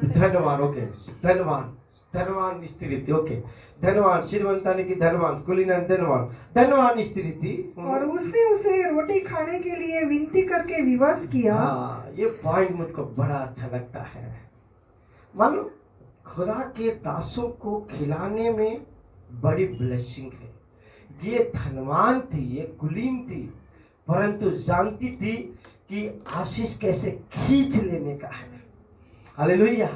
धनवान, ओके धनवान स्त्री थी, ओके धनवान, श्रीमंता ने की धनवान, कुलीन धनवान स्त्री थी। और उसने उसे रोटी खाने के लिए विनती करके विवश किया। हाँ, ये पॉइंट मुझको बड़ा अच्छा लगता है। मानो खुदा के दासों को खिलाने में बड़ी ब्लेसिंग है। ये धनवान थी, ये कुलीन थी, परंतु जानती थी कि आशीष कैसे खींच लेने का है। हालेलुया,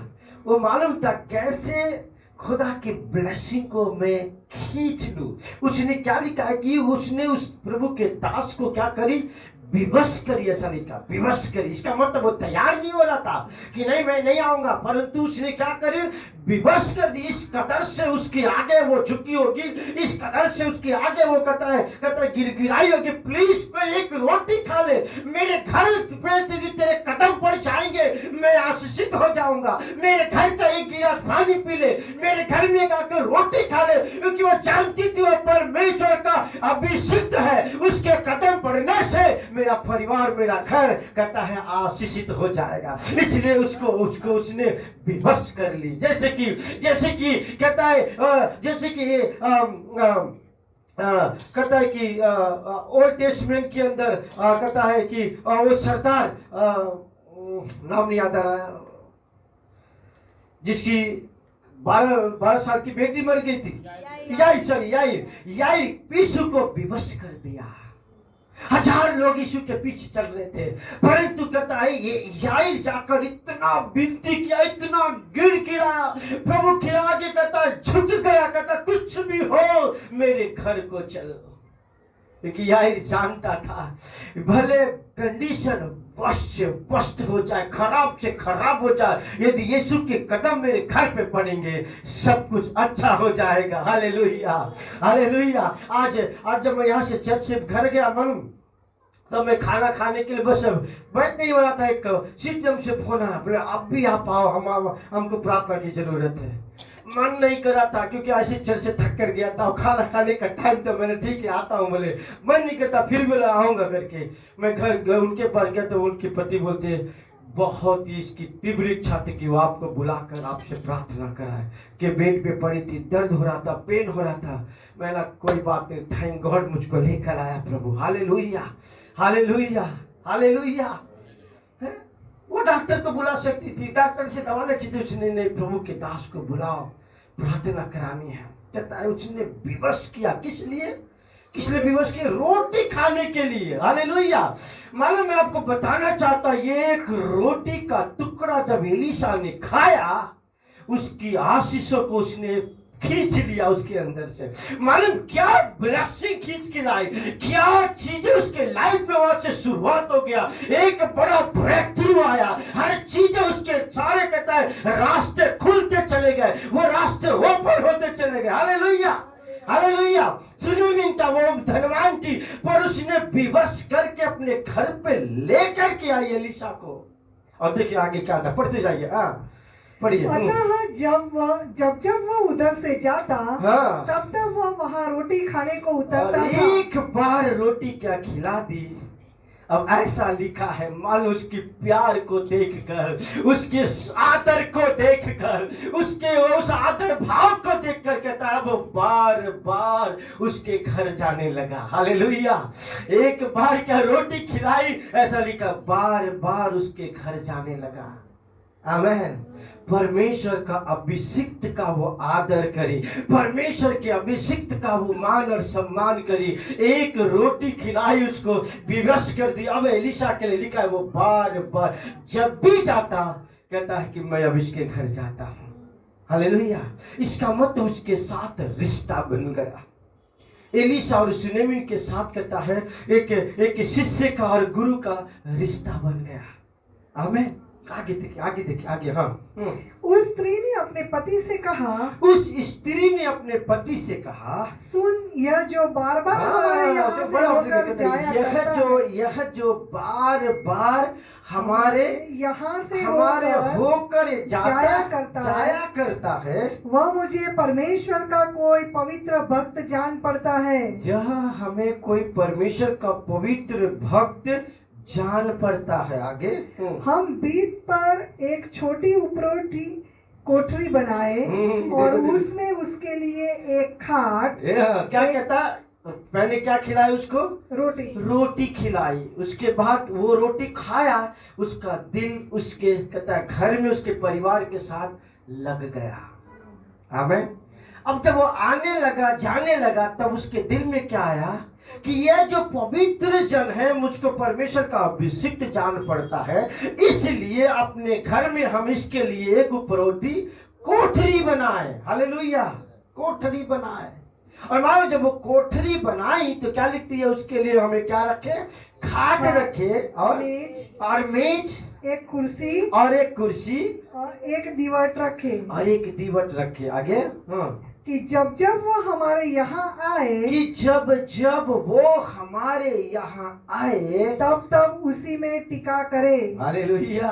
वो मालूम था कैसे खुदा की ब्लेसिंग को मैं खींच लूं। उसने क्या लिखा है कि उसने उस प्रभु के दास को क्या करी? विवश करी, ऐसा लिखा, विवश करी। इसका मतलब वो तैयार नहीं हो रहा था कि नहीं मैं नहीं आऊंगा, परंतु उसने क्या करी? विवश कर दी। इस कदर से उसके आगे वो झुकी होगी, इस कदर से उसके आगे वो कहता है गिड़गिड़ाई होगी, प्लीज कोई एक रोटी खा ले, मेरे घर पे तेरे कदम पड़ जाएंगे, मैं आशीषित हो जाऊंगा, मेरे घर का एक गिलास पानी पी ले, मेरे घर में आकर रोटी खा ले, क्योंकि वो जानती थी वो परमेश्वर का अभिषिक्त है। उसके कदम पड़ने से मेरा परिवार, मेरा घर कहता है आशीषित हो जाएगा। इसलिए उसको उसने विवश कर ली। जैसे कि कहता है जैसे कि कहता है कि ओल्ड टेस्टमेंट के अंदर कहता है कि वो सरदार, नाम नहीं याद आ रहा, जिसकी 12 साल की बेटी मर गई थी, याईर यीशु को विवश कर दिया। 1000 लोग यीशु के पीछे चल रहे थे, परंतु कहता है ये याईर जाकर इतना विनती किया, इतना गिड़गिड़ाया प्रभु के आगे, कहता है झुक गया, कहता कुछ भी हो मेरे घर को चलो। क्योंकि याईर जानता था भले कंडीशन वस्त हो जाए, खराब से खराब हो जाए, यदि यीशु के कदम मेरे घर पे पड़ेंगे सब कुछ अच्छा हो जाएगा। Hallelujah, hallelujah. आज जब मैं यहाँ से चर्च से घर गया मालूम, तब मैं खाना खाने के लिए बस बैठ नहीं हो रहा था, एक सिस्टम से फोन आया, बोले आप भी आप आओ, हमको प्रार्थना की जरूरत है। मन नहीं कर रहा था क्योंकि ऐसे चर्च से थक कर गया था, खाना खाने का टाइम था, मैंने ठीक है आता हूँ, बोले मन नहीं करता, फिर भी आऊंगा करके मैं घर उनके पास गया तो उनके पति बोलते बहुत ही इसकी तीव्र इच्छा थी कि वो आपको बुलाकर आपसे प्रार्थना कराए, कि बेड पे पड़ी थी, दर्द हो रहा था, पेन हो रहा था। मैंने कोई बात नहीं, थैंक गॉड मुझको लेकर आया प्रभु। Hallelujah, hallelujah, hallelujah. वो डॉक्टर को बुला सकती थी, डॉक्टर से दवा नहीं चाहिए, उसने नहीं, प्रभु के दास को बुलाओ, प्रार्थना करानी है। कहता है उसने विवश किया, किस लिए विवश किया? रोटी खाने के लिए। हालेलुया। मालूम मैं आपको बताना चाहता, ये एक रोटी का टुकड़ा जब एलीशा ने खाया, उसकी आशीषों को उसने खींच लिया उसके अंदर से। मालूम क्या ब्लेसिंग खींच के लाई, क्या चीजें उसके लाइफ में वहां से शुरुआत हो गया, एक बड़ा ब्रेक थ्रू आया, हर चीजें उसके सारे कहता है रास्ते खुलते चले गए, वो रास्ते ओपन होते चले गए। Hallelujah, hallelujah. सुनीमिन था, वो धनवान थी, पर उसने विवश करके अपने घर पे लेकर के आई एलीशा को। और देखिए आगे क्या था, पढ़ते जाइए। अतः जब वह उधर से जाता, हाँ, तब वह वहाँ रोटी खाने को उतरता था। एक बार रोटी क्या खिला दी, अब ऐसा लिखा है, मानो उसके प्यार को देखकर, उसके आदर को देखकर, उसके उस आदर भाव को देखकर कहता है वो बार बार उसके घर जाने लगा। हालेलुया। एक बार क्या रोटी खिलाई, ऐसा लिखा, बार बार उसके घर जाने लगा। आमेन। परमेश्वर का अभिषिक्त का वो आदर करी, परमेश्वर के अभिषिक्त का वो मान और सम्मान करी। एक रोटी खिलाई, उसको विवश कर दी। अब एलिशा के लिए लिखा है वो बार बार जब भी जाता कहता है कि मैं अब इसके घर जाता हूं। हालेलुया। इसका मतलब उसके साथ रिश्ता बन गया। एलिशा और सुनेमिन के साथ कहता है एक शिष्य का और गुरु का रिश्ता बन गया। आमेन। आगे देखिए, आगे देखिए, आगे। हाँ। उस स्त्री ने अपने पति से कहा, उस स्त्री ने अपने पति से कहा, सुन, यह जो बार बार हमारे यहाँ से होकर जाया करता है, यह जो बार बार हमारे यहाँ से हमारे होकर जाया करता है, वह मुझे परमेश्वर का कोई पवित्र भक्त जान पड़ता है। यह हमें कोई परमेश्वर का पवित्र भक्त जान पड़ता है। आगे। हम बीत पर एक छोटी उपरोटी कोठरी बनाए और उसमें उसके लिए एक खाट, क्या कहता, मैंने क्या खिलाई उसको? रोटी खिलाई। उसके बाद वो रोटी खाया, उसका दिल उसके कहता घर में उसके परिवार के साथ लग गया। आमेन। अब जब वो आने लगा, जाने लगा, तब उसके दिल में क्या आया कि यह जो पवित्र जन है मुझको परमेश्वर का अभिषिक्त जान पड़ता है, इसलिए अपने घर में हम इसके लिए एक उपरोटी कोठरी बनाए। हालेलुया। कोठरी बनाए। और मानो जब वो कोठरी बनाई तो क्या लिखती है, उसके लिए हमें क्या रखे? खाट रखे और मेज, एक कुर्सी और एक दीवट रखे। आगे। कि जब जब वो हमारे यहाँ आए, तब तब उसी में टिका करे। हालेलुया।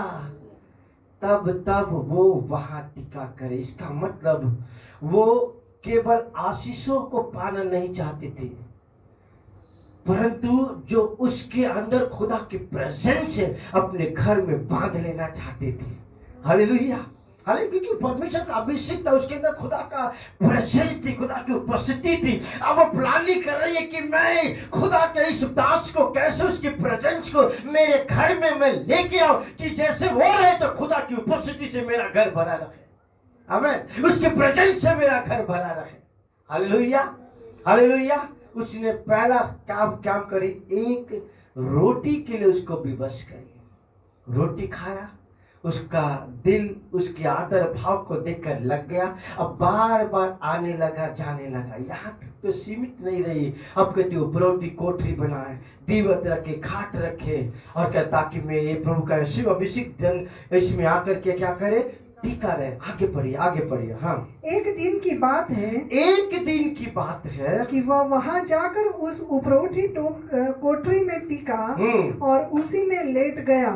तब वो वहां टिका करे। इसका मतलब वो केवल आशीषों को पाना नहीं चाहते थे, परंतु जो उसके अंदर खुदा की प्रेजेंस है अपने घर में बांध लेना चाहते थे। हालेलुया। हालांकि क्योंकि परमेश्वर का अभिषेक था, उसके अंदर खुदा का प्रेजेंस थी, खुदा की उपस्थिति थी। अब वो प्लानिंग कर रही है कि मैं खुदा के इस दास को कैसे उसकी प्रेजेंस को मेरे घर में मैं लेके आऊं कि जैसे वो रहे तो खुदा की उपस्थिति से मेरा घर भरा रहे। आमीन। उसके प्रेजेंस से मेरा घर भरा रहे। हालेलुया। हालेलुया। उसने पहला काम करी, एक रोटी के लिए उसको विवश करी। रोटी खाया, उसका दिल उसके आदर भाव को देखकर लग गया। अब बार बार आने लगा, जाने लगा। यहाँ तक तो सीमित नहीं रही, अब कहती उपरोटी कोठरी बनाए, दीवत रखे, खाट रखे, और क्या ताकि मैं ये प्रभु का शिव अभिषेक जन इसमें आकर के क्या करे, टीका रहे। आगे पढ़िए। हाँ। एक दिन की बात है कि वह वहां जाकर उस उपरोटी कोठरी में टीका और उसी में लेट गया।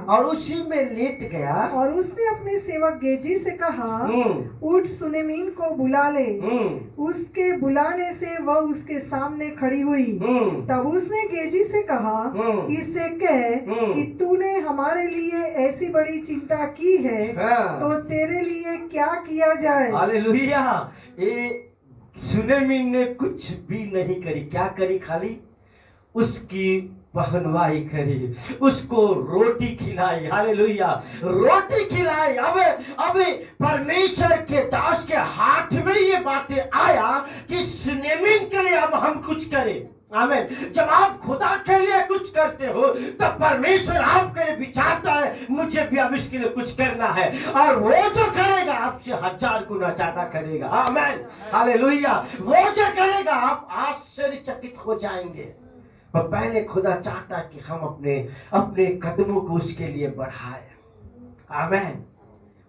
और उसने अपने सेवक गेजी से कहा, उठ, सुनेमीन को बुला ले। उसके बुलाने से वह उसके सामने खड़ी हुई। तब उसने गेजी से कहा, इससे कह कि तूने हमारे लिए ऐसी बड़ी चिंता की है, तो तेरे लिए क्या किया जाए। हालेलुया। ये सुनेमीन ने कुछ भी नहीं करी। क्या करी? खाली उसकी पहनवाई करी, उसको रोटी खिलाई। हालेलुया। रोटी खिलाई। अब परमेश्वर के दास के हाथ में ये बातें आया कि सुनेमीन के लिए अब हम कुछ करें। आमीन। जब आप खुदा के लिए कुछ करते हो तो परमेश्वर आपके लिए विचारता है मुझे भी अब इसके लिए कुछ करना है, और वो जो करेगा आपसे 1000 गुना ज्यादा करेगा। आमीन। हालेलुया। वो जो करेगा आप आश्चर्यचकित हो जाएंगे। पर पहले खुदा चाहता है कि हम अपने कदमों को उसके लिए बढ़ाएं। आमीन।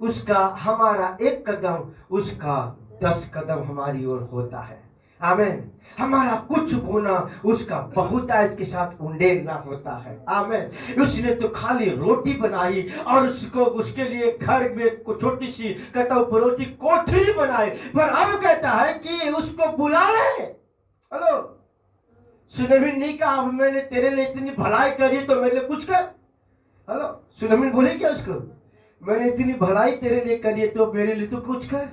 उसका हमारा एक कदम, उसका 10 कदम हमारी ओर होता है। आमीन। हमारा कुछ होना उसका बहुतायत के साथ उंडेलना होता है। आमीन। उसने तो खाली रोटी बनाई और उसके लिए घर में छोटी सी रोटी कोठरी बनाई, पर अब कहता है कि उसको बुला ले। हेलो, सुनहमीन नहीं कहा अब मैंने तेरे लिए इतनी भलाई करी तो मेरे लिए कुछ कर। हेलो, सुनहमीन बोले क्या उसको, मैंने इतनी भलाई तेरे लिए करी है तो मेरे लिए तो कुछ कर।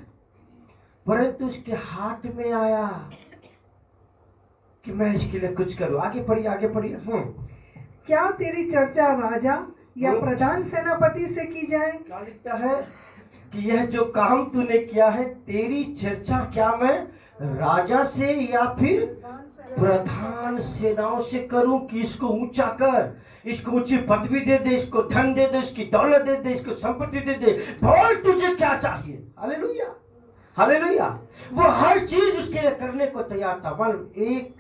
परंतु उसके हाथ में आया कि मैं इसके लिए कुछ करूं। आगे पढ़िए, आगे पढ़िए। क्या तेरी चर्चा राजा या प्रधान सेनापति से की जाए? क्या लिखता है कि यह जो काम तूने किया है, तेरी चर्चा क्या मैं राजा से या फिर प्रधान सेनाओं से करूं कि इसको ऊंचा कर, इसको ऊंची पदवी दे दे, इसको धन दे दे, इसकी दौलत दे दे, इसको संपत्ति दे दे। बोल तुझे क्या चाहिए। Hallelujah, hallelujah. वो हर चीज उसके लिए करने को तैयार था। बल एक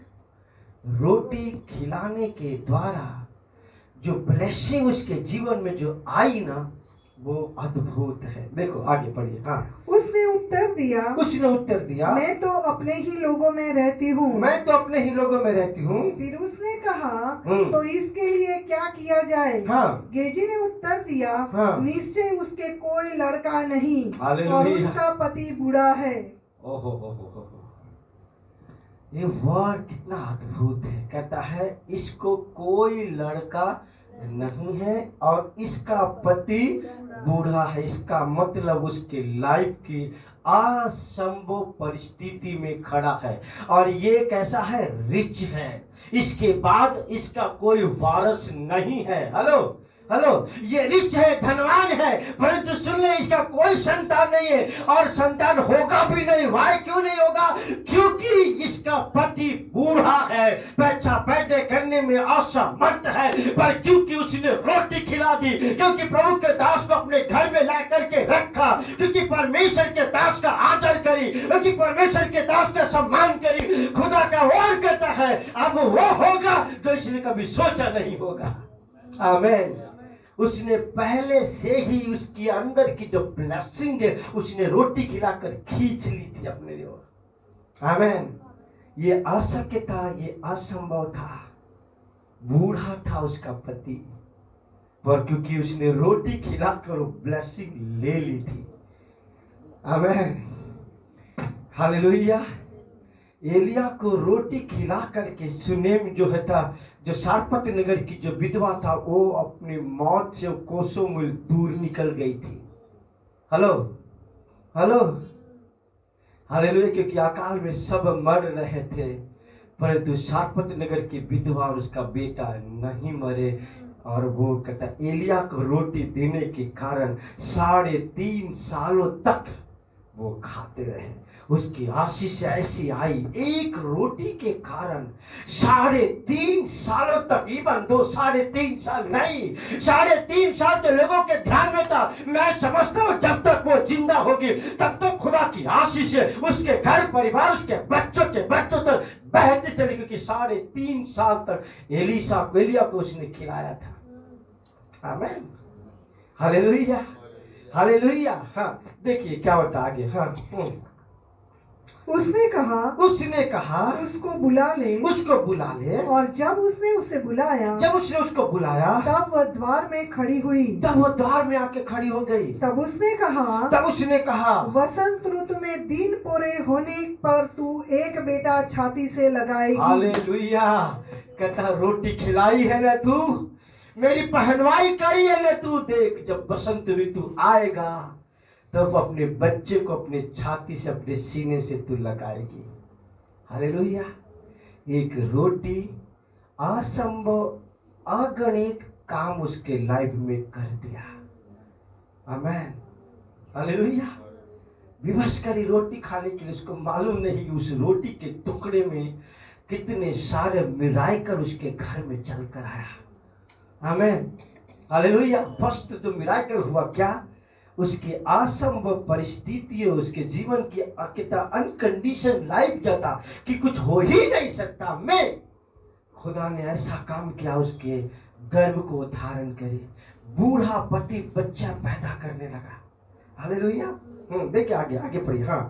रोटी खिलाने के द्वारा जो ब्लेसिंग उसके जीवन में जो आई ना, वो अद्भुत है। देखो आगे पढ़िए। हाँ, उसने उत्तर दिया, मैं तो अपने ही लोगों में रहती हूँ। फिर उसने कहा, तो इसके लिए क्या किया जाए? हाँ, गेजी ने उत्तर दिया, हाँ, निश्चय उसके कोई लड़का नहीं हालेलुया। और उसका पति बूढ़ा है। ओहो, ये वर्ड कितना अद्भुत है। कहता है इसको कोई लड़का नहीं है और इसका पति बूढ़ा है। इसका मतलब उसके लाइफ की असंभव परिस्थिति में खड़ा है और ये कैसा है, रिच है। इसके बाद इसका कोई वारिस नहीं है। हेलो, ये रिच है, धनवान है, परंतु सुन ले इसका कोई संतान नहीं है और संतान होगा भी नहीं। वाई क्यों नहीं होगा? क्योंकि इसका पति बूढ़ा है, बच्चा पैदा करने में असमर्थ है। पर क्योंकि उसने रोटी खिला दी, क्योंकि प्रभु के दास को अपने घर में ला करके रखा, क्योंकि परमेश्वर के दास का आदर करी, क्योंकि परमेश्वर के दास का सम्मान करी, खुदा का वार करता है, अब वो होगा जो इसने कभी सोचा नहीं होगा। आमीन। उसने पहले से ही उसके अंदर की जो ब्लेसिंग है उसने रोटी खिलाकर खींच ली थी अपने लिए। आमीन। ये अशक्य था, ये असंभव था। बूढ़ा था उसका पति, पर क्योंकि उसने रोटी खिलाकर ब्लेसिंग ले ली थी। आमीन, हालेलुया। एलिया को रोटी खिला करके सुनेम जो है था, जो सारपत नगर की जो विधवा था, वो अपनी मौत से कोसों मील दूर निकल गई थी। Hello, hallelujah. क्योंकि अकाल में सब मर रहे थे, परंतु सारपत नगर की विधवा और उसका बेटा नहीं मरे। और वो कहता एलिया को रोटी देने के कारण 3.5 सालों तक वो खाते रहे। उसकी आशीष ऐसी आई, एक रोटी के कारण 3.5 सालों तक, इवन 3.5 साल नहीं, 3.5 साल तो लोगों के ध्यान में था। मैं समझता हूँ जब तक वो जिंदा होगी तब तक खुदा की आशीष उसके घर परिवार, उसके बच्चों तक बहते चले, क्योंकि 3.5 साल तक एलिया को उसने खिलाया था। आमीन, हालेलुया, हालेलुया। हाँ, देखिए क्या होता आगे। हाँ, उसने कहा उसको बुला ले। और जब उसने उसे बुलाया, तब वह द्वार में खड़ी हुई। तब वो द्वार में आके खड़ी हो गई। तब उसने कहा वसंत ऋतु में दिन पूरे होने पर तू एक बेटा छाती से लगाएगी। हालेलुया। कहता रोटी खिलाई है ना तू, मेरी पहनवाई करी है ना तू, देख जब बसंत ऋतु आएगा तब अपने बच्चे को अपने छाती से, अपने सीने से तू लगाएगी। हालेलुया। एक रोटी असंभव अगणित काम उसके लाइफ में कर दिया। आमीन, हालेलुया। विवश करी रोटी खाने के लिए, उसको मालूम नहीं उस रोटी के टुकड़े में कितने सारे मिराइकल उसके घर में चल कर आया। आमीन, हालेलुया। फर्स्ट तो मिराइकल हुआ क्या, उसकी असंभव परिस्थितियों, उसके जीवन की अनकंडीशन लाइफ जाता कि कुछ हो ही नहीं सकता, मैं खुदा ने ऐसा काम किया, उसके गर्भ को धारण करे, बूढ़ा पति बच्चा पैदा करने लगा। हालेलुया। देखिए आगे पढ़िए। हाँ,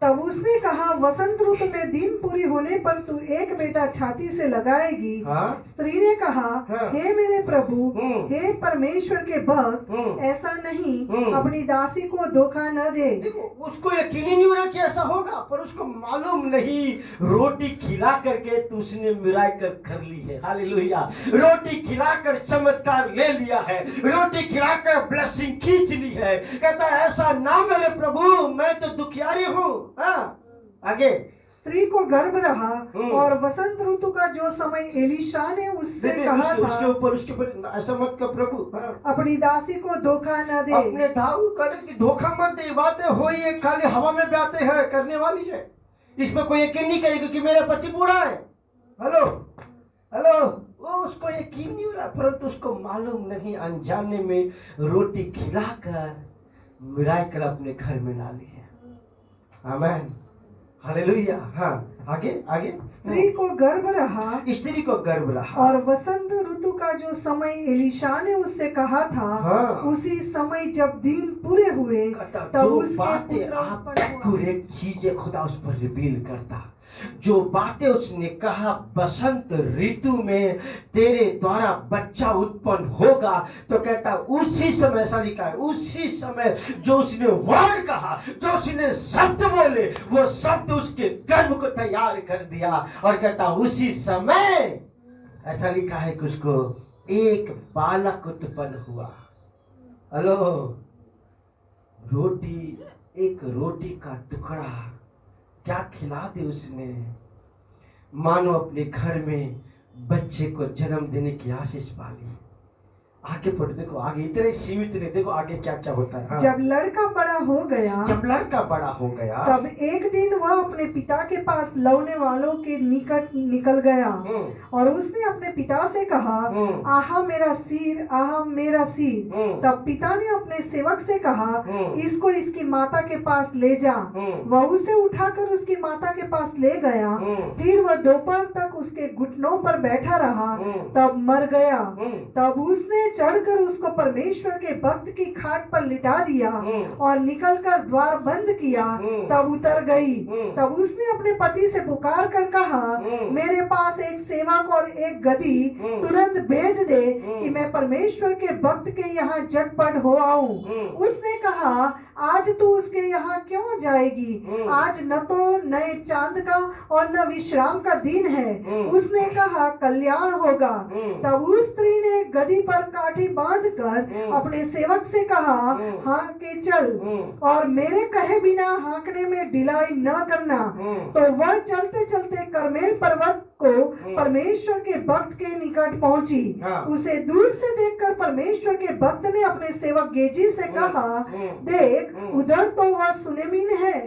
तब उसने कहा, वसंत ऋतु में दिन पूरी होने पर तू एक बेटा छाती से लगाएगी। हाँ? स्त्री ने कहा, हाँ। हे मेरे प्रभु, हम्म। हे परमेश्वर के भक्त, ऐसा नहीं, अपनी दासी को धोखा न दे। देखो, उसको यकीन ही नहीं हो रहा कि ऐसा होगा, पर उसको मालूम नहीं, रोटी खिला करके तो उसने मिराकल कर ली है। हालेलुया। रोटी खिलाकर चमत्कार ले लिया है, रोटी खिलाकर ब्लेसिंग खींच ली है। कहता है, ऐसा ना मेरे प्रभु, मैं तो दुखियारी हूँ। हाँ, आगे। स्त्री को गर्भ रहा और वसंत ऋतु का जो समय एलीशा ने उससे कहा था, उसके ऊपर ऐसा मत कर प्रभु। हाँ। अपनी दासी को धोखा न दे। अपने दाऊ करे कि धोखा मत दे। बातें हो ये खाली हवा में बातें हैं, करने वाली है, इसमें कोई यकीन नहीं करे क्योंकि मेरा पति बूढ़ा है। हेलो हेलो, वो उसको यकीन नहीं हो रहा, परंतु उसको मालूम नहीं, अनजाने में रोटी खिलाकर मिराकल अपने घर में ला ली है। आमीन, हालेलुया। हाँ, आगे आगे। स्त्री को गर्भ रहा, स्त्री को गर्भ रहा और वसंत ऋतु का जो समय एलीशा ने उससे कहा था, हाँ। उसी समय जब दिन पूरे हुए तब उसके पुत्र उत्पन्न हुआ। पूरे चीजें खुदा उस पर रिवील करता। जो बातें उसने कहा, बसंत ऋतु में तेरे द्वारा बच्चा उत्पन्न होगा, तो कहता उसी समय, ऐसा लिखा है, उसी समय जो उसने वर्ड कहा, जो उसने शब्द बोले, वो शब्द उसके गर्भ को तैयार कर दिया। और कहता उसी समय, ऐसा लिखा है कि उसको एक बालक उत्पन्न हुआ। हेलो, रोटी, एक रोटी का टुकड़ा क्या खिला दे उसने, मानो अपने घर में बच्चे को जन्म देने की आशीष पाली। आगे पढ़ो, देखो आगे, इतने सीमित नहीं, देखो आगे क्या क्या होता है। हाँ। जब लड़का बड़ा हो गया, तब एक दिन वह अपने पिता के पास लौने वालों के निकट निकल गया और उसने अपने पिता से कहा, आहा मेरा सिर, आहा मेरा सिर। तब पिता ने अपने सेवक से कहा, इसको इसकी माता के पास ले जा। वह उसे उठाकर उसकी माता के पास ले गया। फिर वह दोपहर तक उसके घुटनों पर बैठा रहा, तब मर गया। तब उसने चढ़कर उसको परमेश्वर के भक्त की खाट पर लिटा दिया और निकलकर द्वार बंद किया। तब उतर गई। तब उसने अपने पति से पुकार कर कहा, मेरे पास एक सेवक और एक गदही तुरंत भेज दे कि मैं परमेश्वर के भक्त के यहाँ झटपट हो आऊं। उसने कहा, आज तू उसके यहाँ क्यों जाएगी? आज न तो नए चांद का और न विश्राम का दिन है। उसने कहा, कल्याण होगा। तब उस स्त्री ने गदही पर काठी बांधकर अपने सेवक से कहा, हाँक के चल और मेरे कहे बिना हाँकने में ढिलाई न करना। तो वह चलते चलते करमेल पर्वत को परमेश्वर के भक्त के निकट पहुंची। उसे दूर से देखकर परमेश्वर के भक्त ने अपने सेवक गेजी से कहा, देख उधर तो वह सुनेमिन है,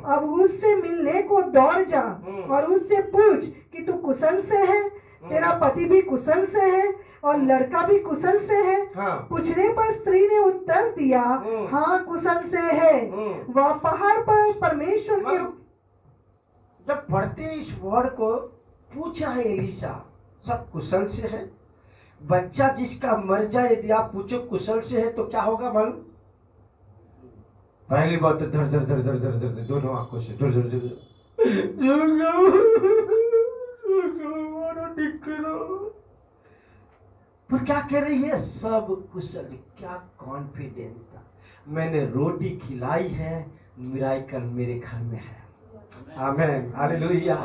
अब उससे मिलने को दौड़ जा और उससे पूछ कि तू कुशल से है, तेरा पति भी कुशल से है और लड़का भी कुशल से है। पूछने पर स्त्री ने उत्तर दिया, हाँ कुशल से है। वह पहाड़ पर परमेश्वर के, जब पढ़ते इस वर्ड को, पूछ रहा है एलीशा, सब कुशल से है। बच्चा जिसका मर जाए, यदि आप पूछो कुशल से है तो क्या होगा मालूम? पहली बात तो धर धर धर धर धर धर दोनों आंखों से धर धर धर पर क्या कह रही है? सब कुशल। क्या कॉन्फिडेंस था, मैंने रोटी खिलाई है, मिराकल मेरे घर में है। आमीन, हालेलुया।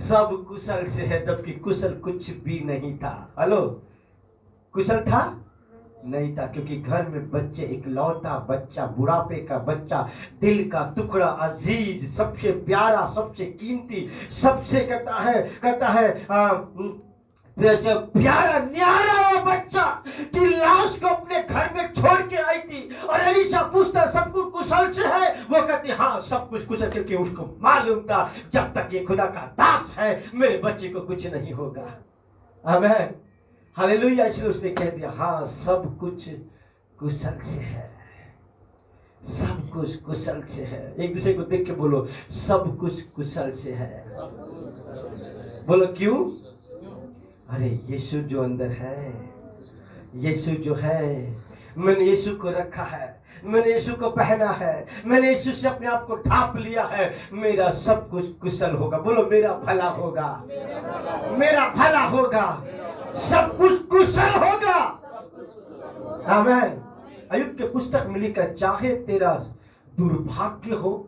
सब कुशल से है, जबकि कुशल कुछ भी नहीं था। हेलो, कुशल था नहीं था, क्योंकि घर में बच्चे, इकलौता बच्चा, बुढ़ापे का बच्चा, दिल का टुकड़ा, अजीज, सबसे प्यारा, सबसे कीमती, सबसे कहता है प्यारा न्यारा बच्चा की लाश को अपने घर में छोड़ के आई थी। और एलीशा पूछता, सब कुछ कुशल से है? वो कहती, हाँ सब कुछ कुशल, क्योंकि उसको मालूम था जब तक ये खुदा का दास है, मेरे बच्चे को कुछ नहीं होगा। आमीन, हालेलुया। इसलिए उसने कह दिया, हाँ सब कुछ कुशल से है, सब कुछ कुशल से है। एक दूसरे को देख के बोलो, सब कुछ कुशल से है। बोलो क्यों? अरे यीशु जो अंदर है, यीशु जो है, मैंने यीशु को रखा है। मैंने यीशु को पहना है, मैंने यीशु से अपने आप को ढांप लिया है, मेरा सब कुछ कुशल होगा। बोलो मेरा भला होगा, मेरा भला होगा, सब कुछ कुशल होगा। आमीन। अय्यूब के पुस्तक में लिखा, चाहे तेरा दुर्भाग्य हो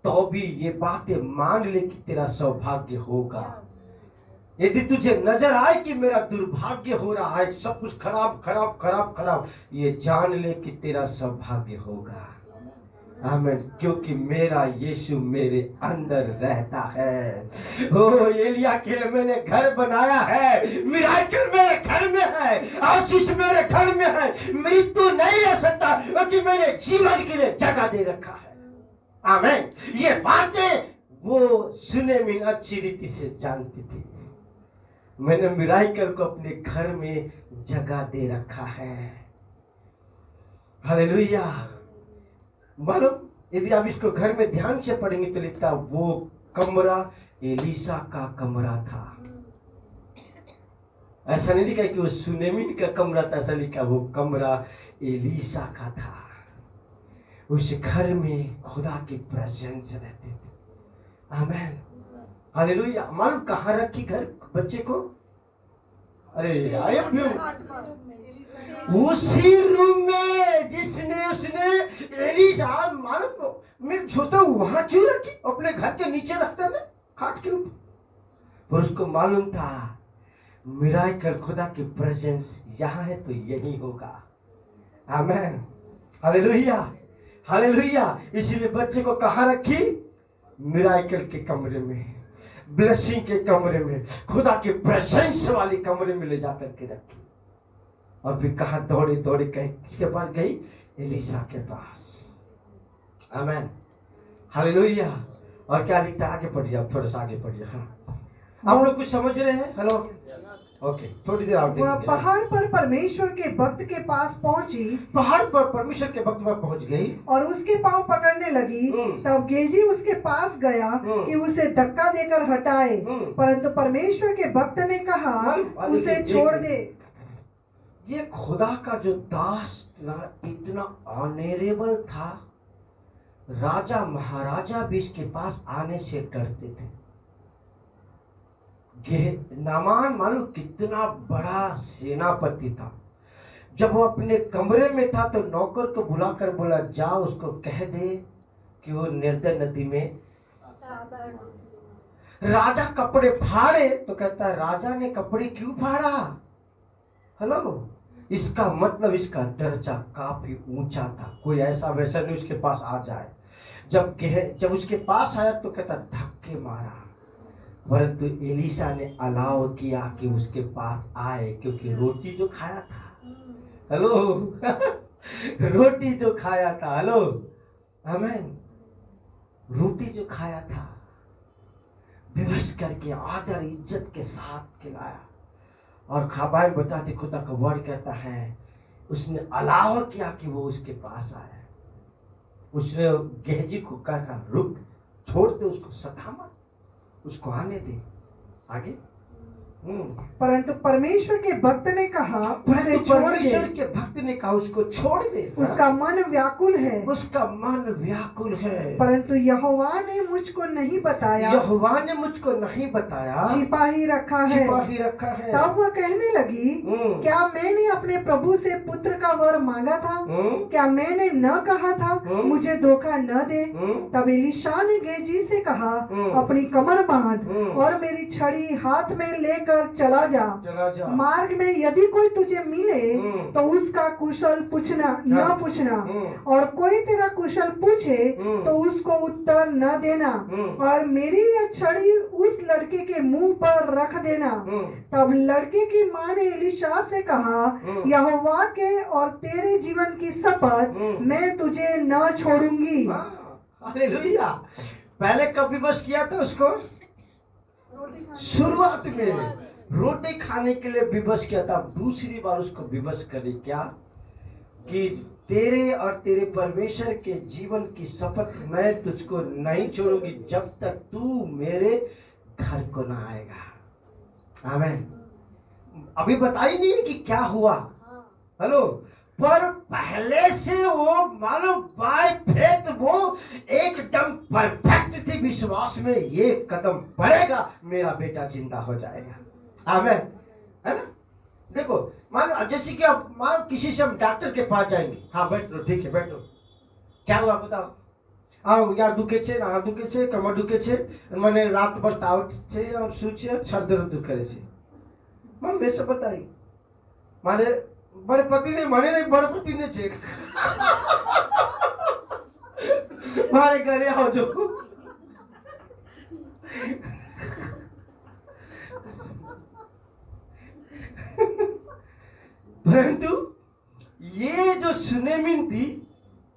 तो भी ये बातें मान ले कि तेरा सौभाग्य होगा। यदि तुझे नजर आए कि मेरा दुर्भाग्य हो रहा है, सब कुछ खराब खराब खराब खराब, ये जान ले कि तेरा सौभाग्य होगा। आमीन। क्योंकि मेरा यीशु मेरे अंदर रहता है। ओ एलिया के लिए मैंने घर बनाया है, मिराकल मेरे घर में है, आशीष मेरे घर में है, मृत्यु नहीं रह सकता क्योंकि मैंने जीवन के लिए जगह दे रखा है। आमीन। ये बातें वो सुनेमिन अच्छी रीति से जानती थी। मैंने मिराकल को अपने घर में जगह दे रखा है। हालेलुया। मालूम, यदि आप इसको घर में ध्यान से पढ़ेंगे तो लिखता, वो कमरा एलीशा का कमरा था। ऐसा नहीं लिखा कि वो सुनेमिन का कमरा था, ऐसा लिखा वो कमरा एलीशा का था। उस घर में खुदा की प्रेजेंस रहते थे। आमीन। हालेलुया। मालूम कहाँ रखी घर बच्चे को? अरे आए उसी रूम में जिसने उसने एलीशा, मालूम मैं सोचता हूँ वहां क्यों रखी, अपने घर के नीचे रखता ना खाट के ऊपर। पर उसको मालूम था मिराकल खुदा की प्रेजेंस यहाँ है तो यही होगा। आमीन। Hallelujah, hallelujah. इसीलिए बच्चे को कहाँ रखी? मिराकल के कमरे में, ब्लेसिंग के कमरे में, खुदा के प्रेजेंस वाले कमरे में ले जाकर के रखी। और फिर कहा दौड़े दौड़े गई, किसके पास गई? एलीशा के पास। आमीन। हालेलुया। और क्या लिखता है? आगे पढ़िए, आप थोड़ा सा आगे पढ़िए। हाँ, आप लोग कुछ समझ रहे हैं? हेलो, ओके, थोड़ी देर आप वह पहाड़ पर परमेश्वर के भक्त के पास पहुंची, पहाड़ पर परमेश्वर के भक्त पर पहुंच गई और उसके पांव पकड़ने लगी। तब गेजी उसके पास गया कि उसे धक्का देकर हटाए, परंतु परमेश्वर के भक्त ने कहा, उसे छोड़ दे। ये खुदा का जो दास इतना ऑनरेबल था, राजा महाराजा भी इसके पास आने से डरते थे। नामान मालूम कितना बड़ा सेनापति था। जब वो अपने कमरे में था तो नौकर को बुलाकर बोला, जाओ उसको कह दे कि वो निर्दय नदी में। राजा कपड़े फाड़े तो कहता है, राजा ने कपड़े क्यों फाड़ा? हेलो, इसका मतलब इसका दर्जा काफी ऊंचा था, कोई ऐसा वैसा नहीं उसके पास आ जाए। जब उसके पास आया तो कहता धक्के मारा, परंतु एलीशा ने अलाउ किया कि उसके पास आए, क्योंकि रोटी जो खाया था। हेलो रोटी जो खाया था, हेलो आमीन, रोटी जो खाया था विवश करके आदर इज्जत के साथ खिलाया। और खबर बताते खुदा का वर्ड कहता है, उसने अलाउ किया कि वो उसके पास आए। उसने गेहजी को कहा, रुक, छोड़ दे उसको, सता मत, उसको आने दे। आगे परंतु परमेश्वर के भक्त ने कहा, उसे छोड़ दे। परमेश्वर के भक्त ने कहा, उसको छोड़ दे, उसका मन व्याकुल है, उसका मन व्याकुल है। परंतु यहोवा ने मुझको नहीं बताया, यहोवा ने मुझको नहीं बताया, छिपा ही रखा है, छिपा ही रखा है। तब वह कहने लगी, क्या मैंने अपने प्रभु से पुत्र का वर मांगा था? क्या मैंने न कहा था मुझे धोखा न दे? तब एलीशा ने गेजी से कहा, अपनी कमर बांध और मेरी छड़ी हाथ में लेकर चला जा। मार्ग में यदि कोई तुझे मिले तो उसका कुशल पूछना न पूछना, और कोई तेरा कुशल पूछे तो उसको उत्तर न देना, और मेरी यह छड़ी उस लड़के के मुंह पर रख देना। तब लड़के की माँ ने एलीशा से कहा, यहोवा के और तेरे जीवन की शपथ, मैं तुझे न छोड़ूंगी। हालेलुया। पहले कब विवश किया था उसको? शुरुआत में रोटी खाने के लिए विवश किया था। दूसरी बार उसको विवश करे क्या? कि तेरे और तेरे परमेश्वर के जीवन की शपथ, मैं तुझको नहीं छोड़ूंगी जब तक तू मेरे घर को ना आएगा। आमीन। अभी बताई नहीं कि क्या हुआ। हेलो, पर पहले से वो मालूम बाय फेथ वो एकदम परफेक्ट थी विश्वास में, ये कदम पड़ेगा मेरा बेटा जिंदा हो जाएगा। आमेन, है ना। देखो मानो जैसे कि आप मानो किसी से हम डॉक्टर के पास जाएंगे, हाँ बैठो ठीक है बैठो, क्या हुआ बताओ, आओ यहाँ दुखे छे, यहाँ दुखे छे, कमर दुखे छे, मैंने रात भर ताव छे और सूचे सर दर्द दुखे छे, मन में से बताई मारे बड़े पति ने माने नहीं, बड़े पति ने छे मारे घरे आओ जो परंतु ये जो सुनेमिन थी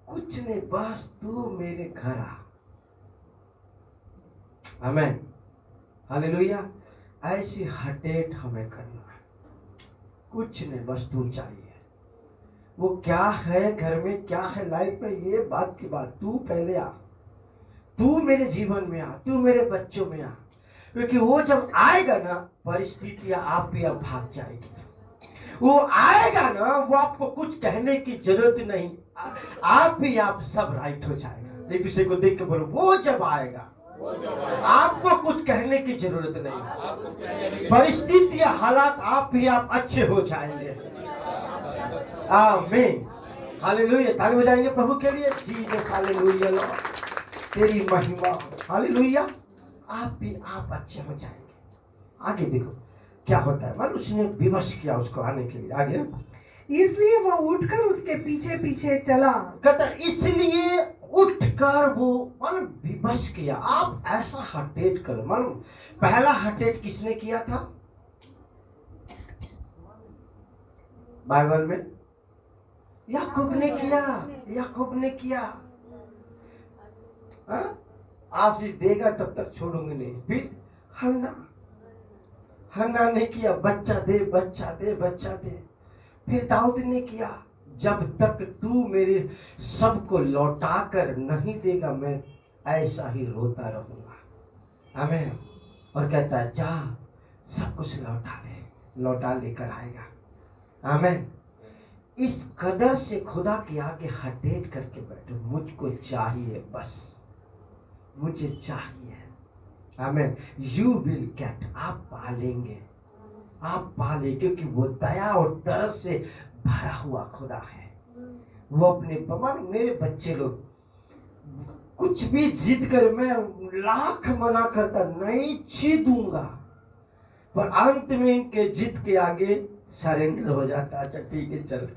कुछ नहीं, बस तू मेरे घर आ। आमेन, हालेलुया। ऐसी हटेट हमें करना है, कुछ नहीं, बस तू चाहिए। वो क्या है घर में, क्या है लाइफ में, ये बात की बात, तू पहले आ, तू मेरे जीवन में आ, तू मेरे बच्चों में आ, क्योंकि वो जब आएगा ना परिस्थितियां आप भी अब भाग जाएगी। वो आएगा ना, वो आपको कुछ कहने की जरूरत नहीं, आप भी आप सब राइट हो जाएगा। एक दूसरे को देख के बोलो, वो जब आएगा आपको कुछ कहने की जरूरत नहीं, परिस्थितियां हालात आप भी आप अच्छे हो जाएंगे। आमीन, हालेलुया। ताली बजाएंगे प्रभु के लिए, जीसस हालेलुया, तेरी महिमा, हालेलुया। आप भी आप अच्छे हो जाएंगे। आगे देखो क्या होता है, मतलब उसने विवश किया उसको आने के लिए। आगे इसलिए वो उठकर उसके पीछे पीछे चला। कहता इसलिए उठकर वो मन विवश किया। आप ऐसा हटेट करो, मन पहला हटेट किसने किया था बाइबल में? याकूब ने किया, याकूब ने किया। आशीष देगा तब तक छोड़ूंगी नहीं। फिर हन्ना ने किया, बच्चा दे बच्चा दे बच्चा दे। फिर दाऊद ने किया, जब तक तू मेरे सबको लौटा कर नहीं देगा मैं ऐसा ही रोता रहूंगा। आमीन। और कहता है जा सब कुछ लौटा लेकर आएगा। आमीन। इस कदर से खुदा के आगे हटेट करके बैठो, मुझको चाहिए, बस मुझे चाहिए। आमीन। यू विल गेट, आप पालेंगे, आप पाले, क्योंकि वो दया और तरस से भरा हुआ खुदा है। वो अपने मेरे बच्चे लोग कुछ भी जिद कर, मैं लाख मना करता नहीं ची दूंगा, पर अंत में इनके जिद के आगे सरेंडर हो जाता। अच्छा ठीक है चल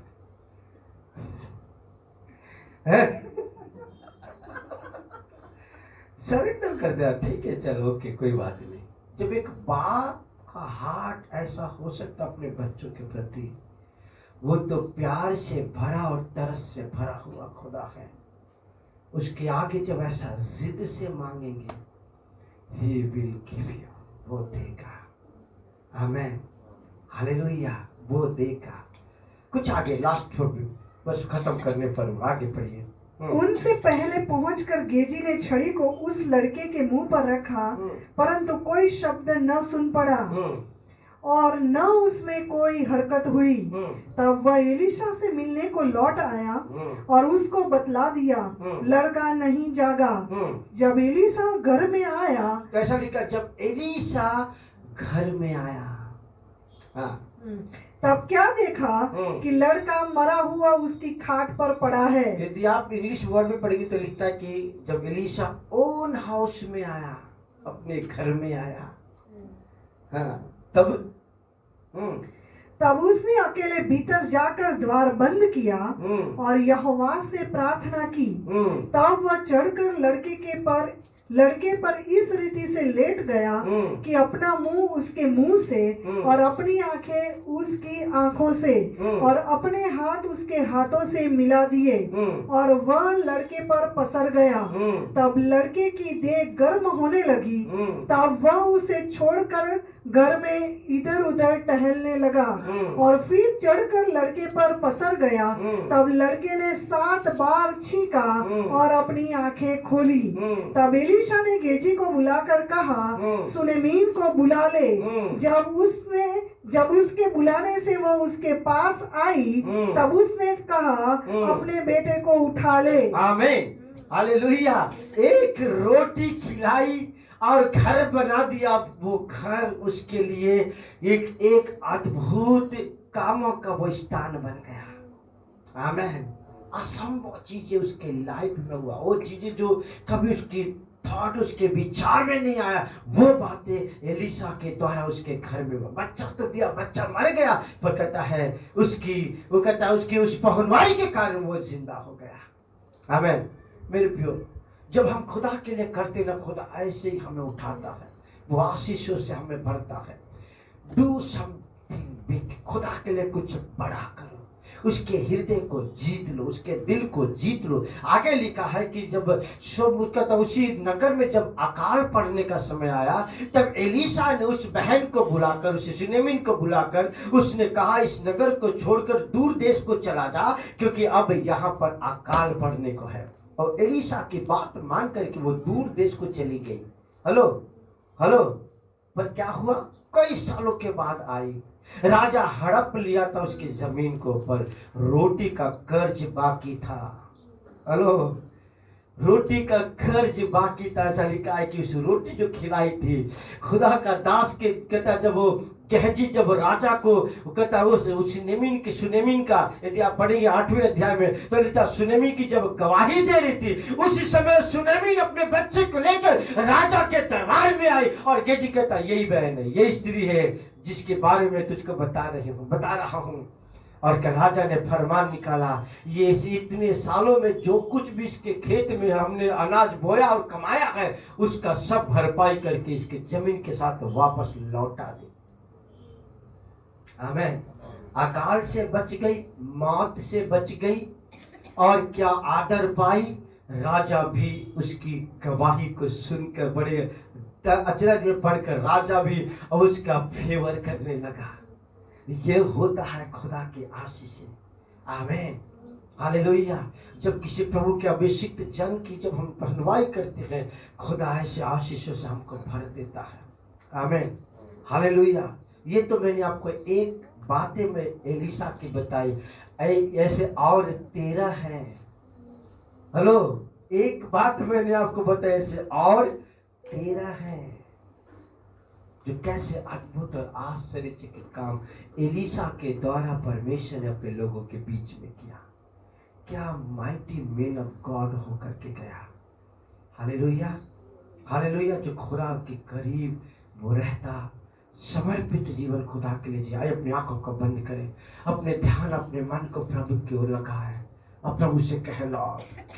सरेंडर कर दिया, ठीक है चलो ओके कोई बात नहीं। जब एक बाप का हार्ट ऐसा हो सकता अपने बच्चों के प्रति, वो तो प्यार से भरा और तरस से भरा हुआ खुदा है। उसके आगे जब ऐसा जिद से मांगेंगे, He will give you, वो देगा। आमीन, हालेलुया, वो देगा। कुछ आगे लास्ट बस खत्म करने पर आगे पढ़िए। उनसे पहले पहुंचकर गेजी ने छड़ी को उस लड़के के मुंह पर रखा, परंतु कोई शब्द न सुन पड़ा और न उसमें कोई हरकत हुई। तब वह एलिशा से मिलने को लौट आया और उसको बतला दिया, लड़का नहीं जागा। जब एलिशा घर में आया, कैसा लिखा, जब एलिशा घर में आया, हाँ, तब क्या देखा कि लड़का मरा हुआ उसकी खाट पर पड़ा है। यदि आप इंग्लिश वर्ड में पढ़ेंगे तो लिखता है कि जब एलिशा ओन हाउस में आया, अपने घर में आया, हाँ, तब उसने अकेले भीतर जाकर द्वार बंद किया और यहोवा से प्रार्थना की। तब वह चढ़कर लड़के पर इस रीति से लेट गया कि अपना मुंह उसके मुंह से और अपनी आंखें उसकी आंखों से और अपने हाथ उसके हाथों से मिला दिए और वह लड़के पर पसर गया। तब लड़के की देह गर्म होने लगी। तब वह उसे छोड़कर घर में इधर उधर टहलने लगा और फिर चढ़कर लड़के पर पसर गया। तब लड़के ने 7 बार छींका और अपनी आंखें खोली। तब एलिशा ने गेजी को बुलाकर कहा, सुलेमीन को बुला ले। जब उसने जब उसके बुलाने से वो उसके पास आई, तब उसने कहा, अपने बेटे को उठा ले। आमीन, हालेलुया। एक रोटी खिलाई और घर बना दिया। वो घर उसके लिए एक एक अद्भुत कामों का वो स्थान बन गया। आमीन। असंभव चीजें उसके लाइफ में हुआ, वो चीजें जो कभी उसकी थॉट, उसके विचार में नहीं आया, वो बातें एलिशा के द्वारा उसके घर में हुआ। बच्चा तो दिया, बच्चा मर गया, पर कहता है उसकी उस पहनवाई के कारण वो जिंदा हो गया। आमीन। मेरे प्रियो, जब हम खुदा के लिए करते ना, खुदा ऐसे ही हमें उठाता है, वो आशीषों से हमें भरता है। डू समथिंग बिग, खुदा के लिए कुछ बड़ा करो, उसके हृदय को जीत लो, उसके दिल को जीत लो। आगे लिखा है कि जब उसी नगर में जब अकाल पड़ने का समय आया, तब एलिशा ने उस बहन को बुलाकर, उस सुनेमिन को बुलाकर उसने कहा, इस नगर को छोड़कर दूर देश को चला जा, क्योंकि अब यहाँ पर अकाल पड़ने को है। और एलिशा की बात मान करके वो दूर देश को चली गई। हेलो, पर क्या हुआ? कई सालों के बाद आई, राजा हड़प लिया था उसकी जमीन को, पर रोटी का कर्ज बाकी था। हेलो, रोटी का कर्ज बाकी था। ऐसा लिखा है कि उस रोटी जो खिलाई थी, खुदा का दास के कहता, जब वो गहजी जब राजा को कहता उस सुनेमिन का, यदि आप पढ़ेंगे 8वें अध्याय में, तो लिखा सुनेमिन की जब गवाही दे रही थी, उसी समय सुनेमिन अपने बच्चे को लेकर राजा के दरबार में आई, और गेहजी कहता, यही बहन है, यही स्त्री है जिसके बारे में तुझको बता रहा हूँ। और क्या राजा ने फरमान निकाला, ये इतने सालों में जो कुछ भी इसके खेत में हमने अनाज बोया और कमाया है, उसका सब भरपाई करके इसके जमीन के साथ वापस लौटा दे। आमीन। अकाल से बच गई, मौत से बच गई, और क्या आदर पाई। राजा भी उसकी गवाही को सुनकर बड़े अचरज में पढ़कर राजा भी उसका फेवर करने लगा। ये होता है खुदा की आशीष से। आमीन, हालेलुया। जब किसी प्रभु के अभिषिक्त जन की जब हम पहनवाई करते हैं, खुदा ऐसे आशीषों से हमको भर देता है। आमीन, हालेलुया। ये तो मैंने आपको एक बातें में एलिशा की बताई, ऐसे और 13 है। हेलो, एक बात मैंने आपको बताई, ऐसे और 13 है जो कैसे अद्भुत और आश्चर्यचकित काम एलिशा के द्वारा परमेश्वर ने अपने लोगों के बीच में किया। क्या माइटी मैन ऑफ गॉड होकर के गया। Hallelujah, hallelujah. जो खुदा के करीब वो रहता, समर्पित जीवन खुदा के लिए जिए। अपनी आंखों को बंद करें, अपने ध्यान, अपने मन को प्रभु की ओर लगाए, और प्रभु से कहे, लॉर्ड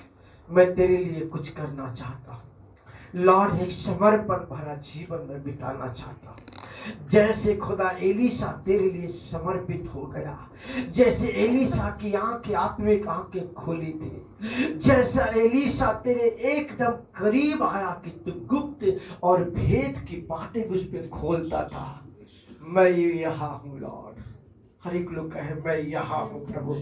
मैं तेरे लिए कुछ करना चाहता हूँ। लॉर्ड, एक समर्पण भरा जीवन में बिताना चाहता हूँ। जैसे खुदा एलिशा तेरे लिए समर्पित हो गया, जैसे एलिशा की आंखें, आत्मिक आंखें खोली थी, जैसा एलिशा तेरे एकदम करीब आया कि तू गुप्त और भेद की बातें उस पर खोलता था। मैं यहाँ हूँ लॉर्ड। हर एक लोग कहे, मैं यहाँ हूँ प्रभु,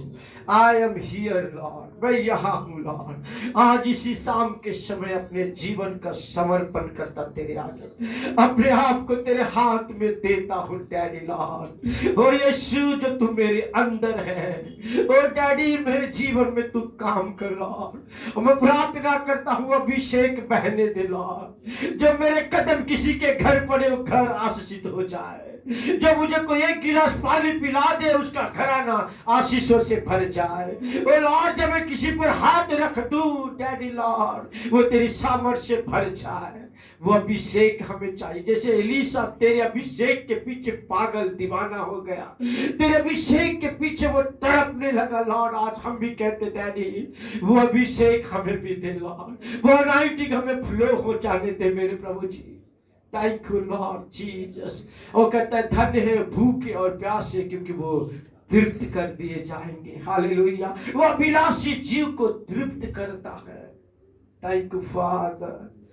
आई एम हियर लॉर्ड, मैं यहाँ हूँ लॉर्ड। आज इसी शाम के समय अपने जीवन का समर्पण करता तेरे आगे, अपने आप को तेरे हाथ में देता हूँ डैडी लॉर्ड। ओ यीशु, जो तू मेरे अंदर है, ओ डैडी मेरे जीवन में तू काम कर लॉर्ड। मैं प्रार्थना करता हूँ अभिषेक बहने दे लॉर्ड। जब मेरे कदम किसी के घर पड़े, वो घर आशीषित हो जाए। जब मुझे कोई एक गिलास पानी पिला दे, उसका घराना आशीषों से भर जाए। ओ लॉर्ड, जब मैं किसी पर हाथ रख दूं डैडी लॉर्ड, वो तेरी सामर्थ से भर जाए। वो अभिषेक हमें चाहिए। जैसे एलिशा तेरे अभिषेक के पीछे पागल दीवाना हो गया, तेरे अभिषेक के पीछे वो तड़पने लगा लॉर्ड। आज हम भी कहते डैडी, वो अभिषेक हमें भी दे लॉर्ड, वो अनाइंटिंग हमें फ्लो हो जाने दे मेरे प्रभु जी। Thank you Lord Jesus. वो कहता है, धन्य है भूखे और प्यासे, क्योंकि वो तृप्त कर दिए जाएंगे। हालेलुया। वो अभिलाषी जीव को तृप्त करता है। Thank you father.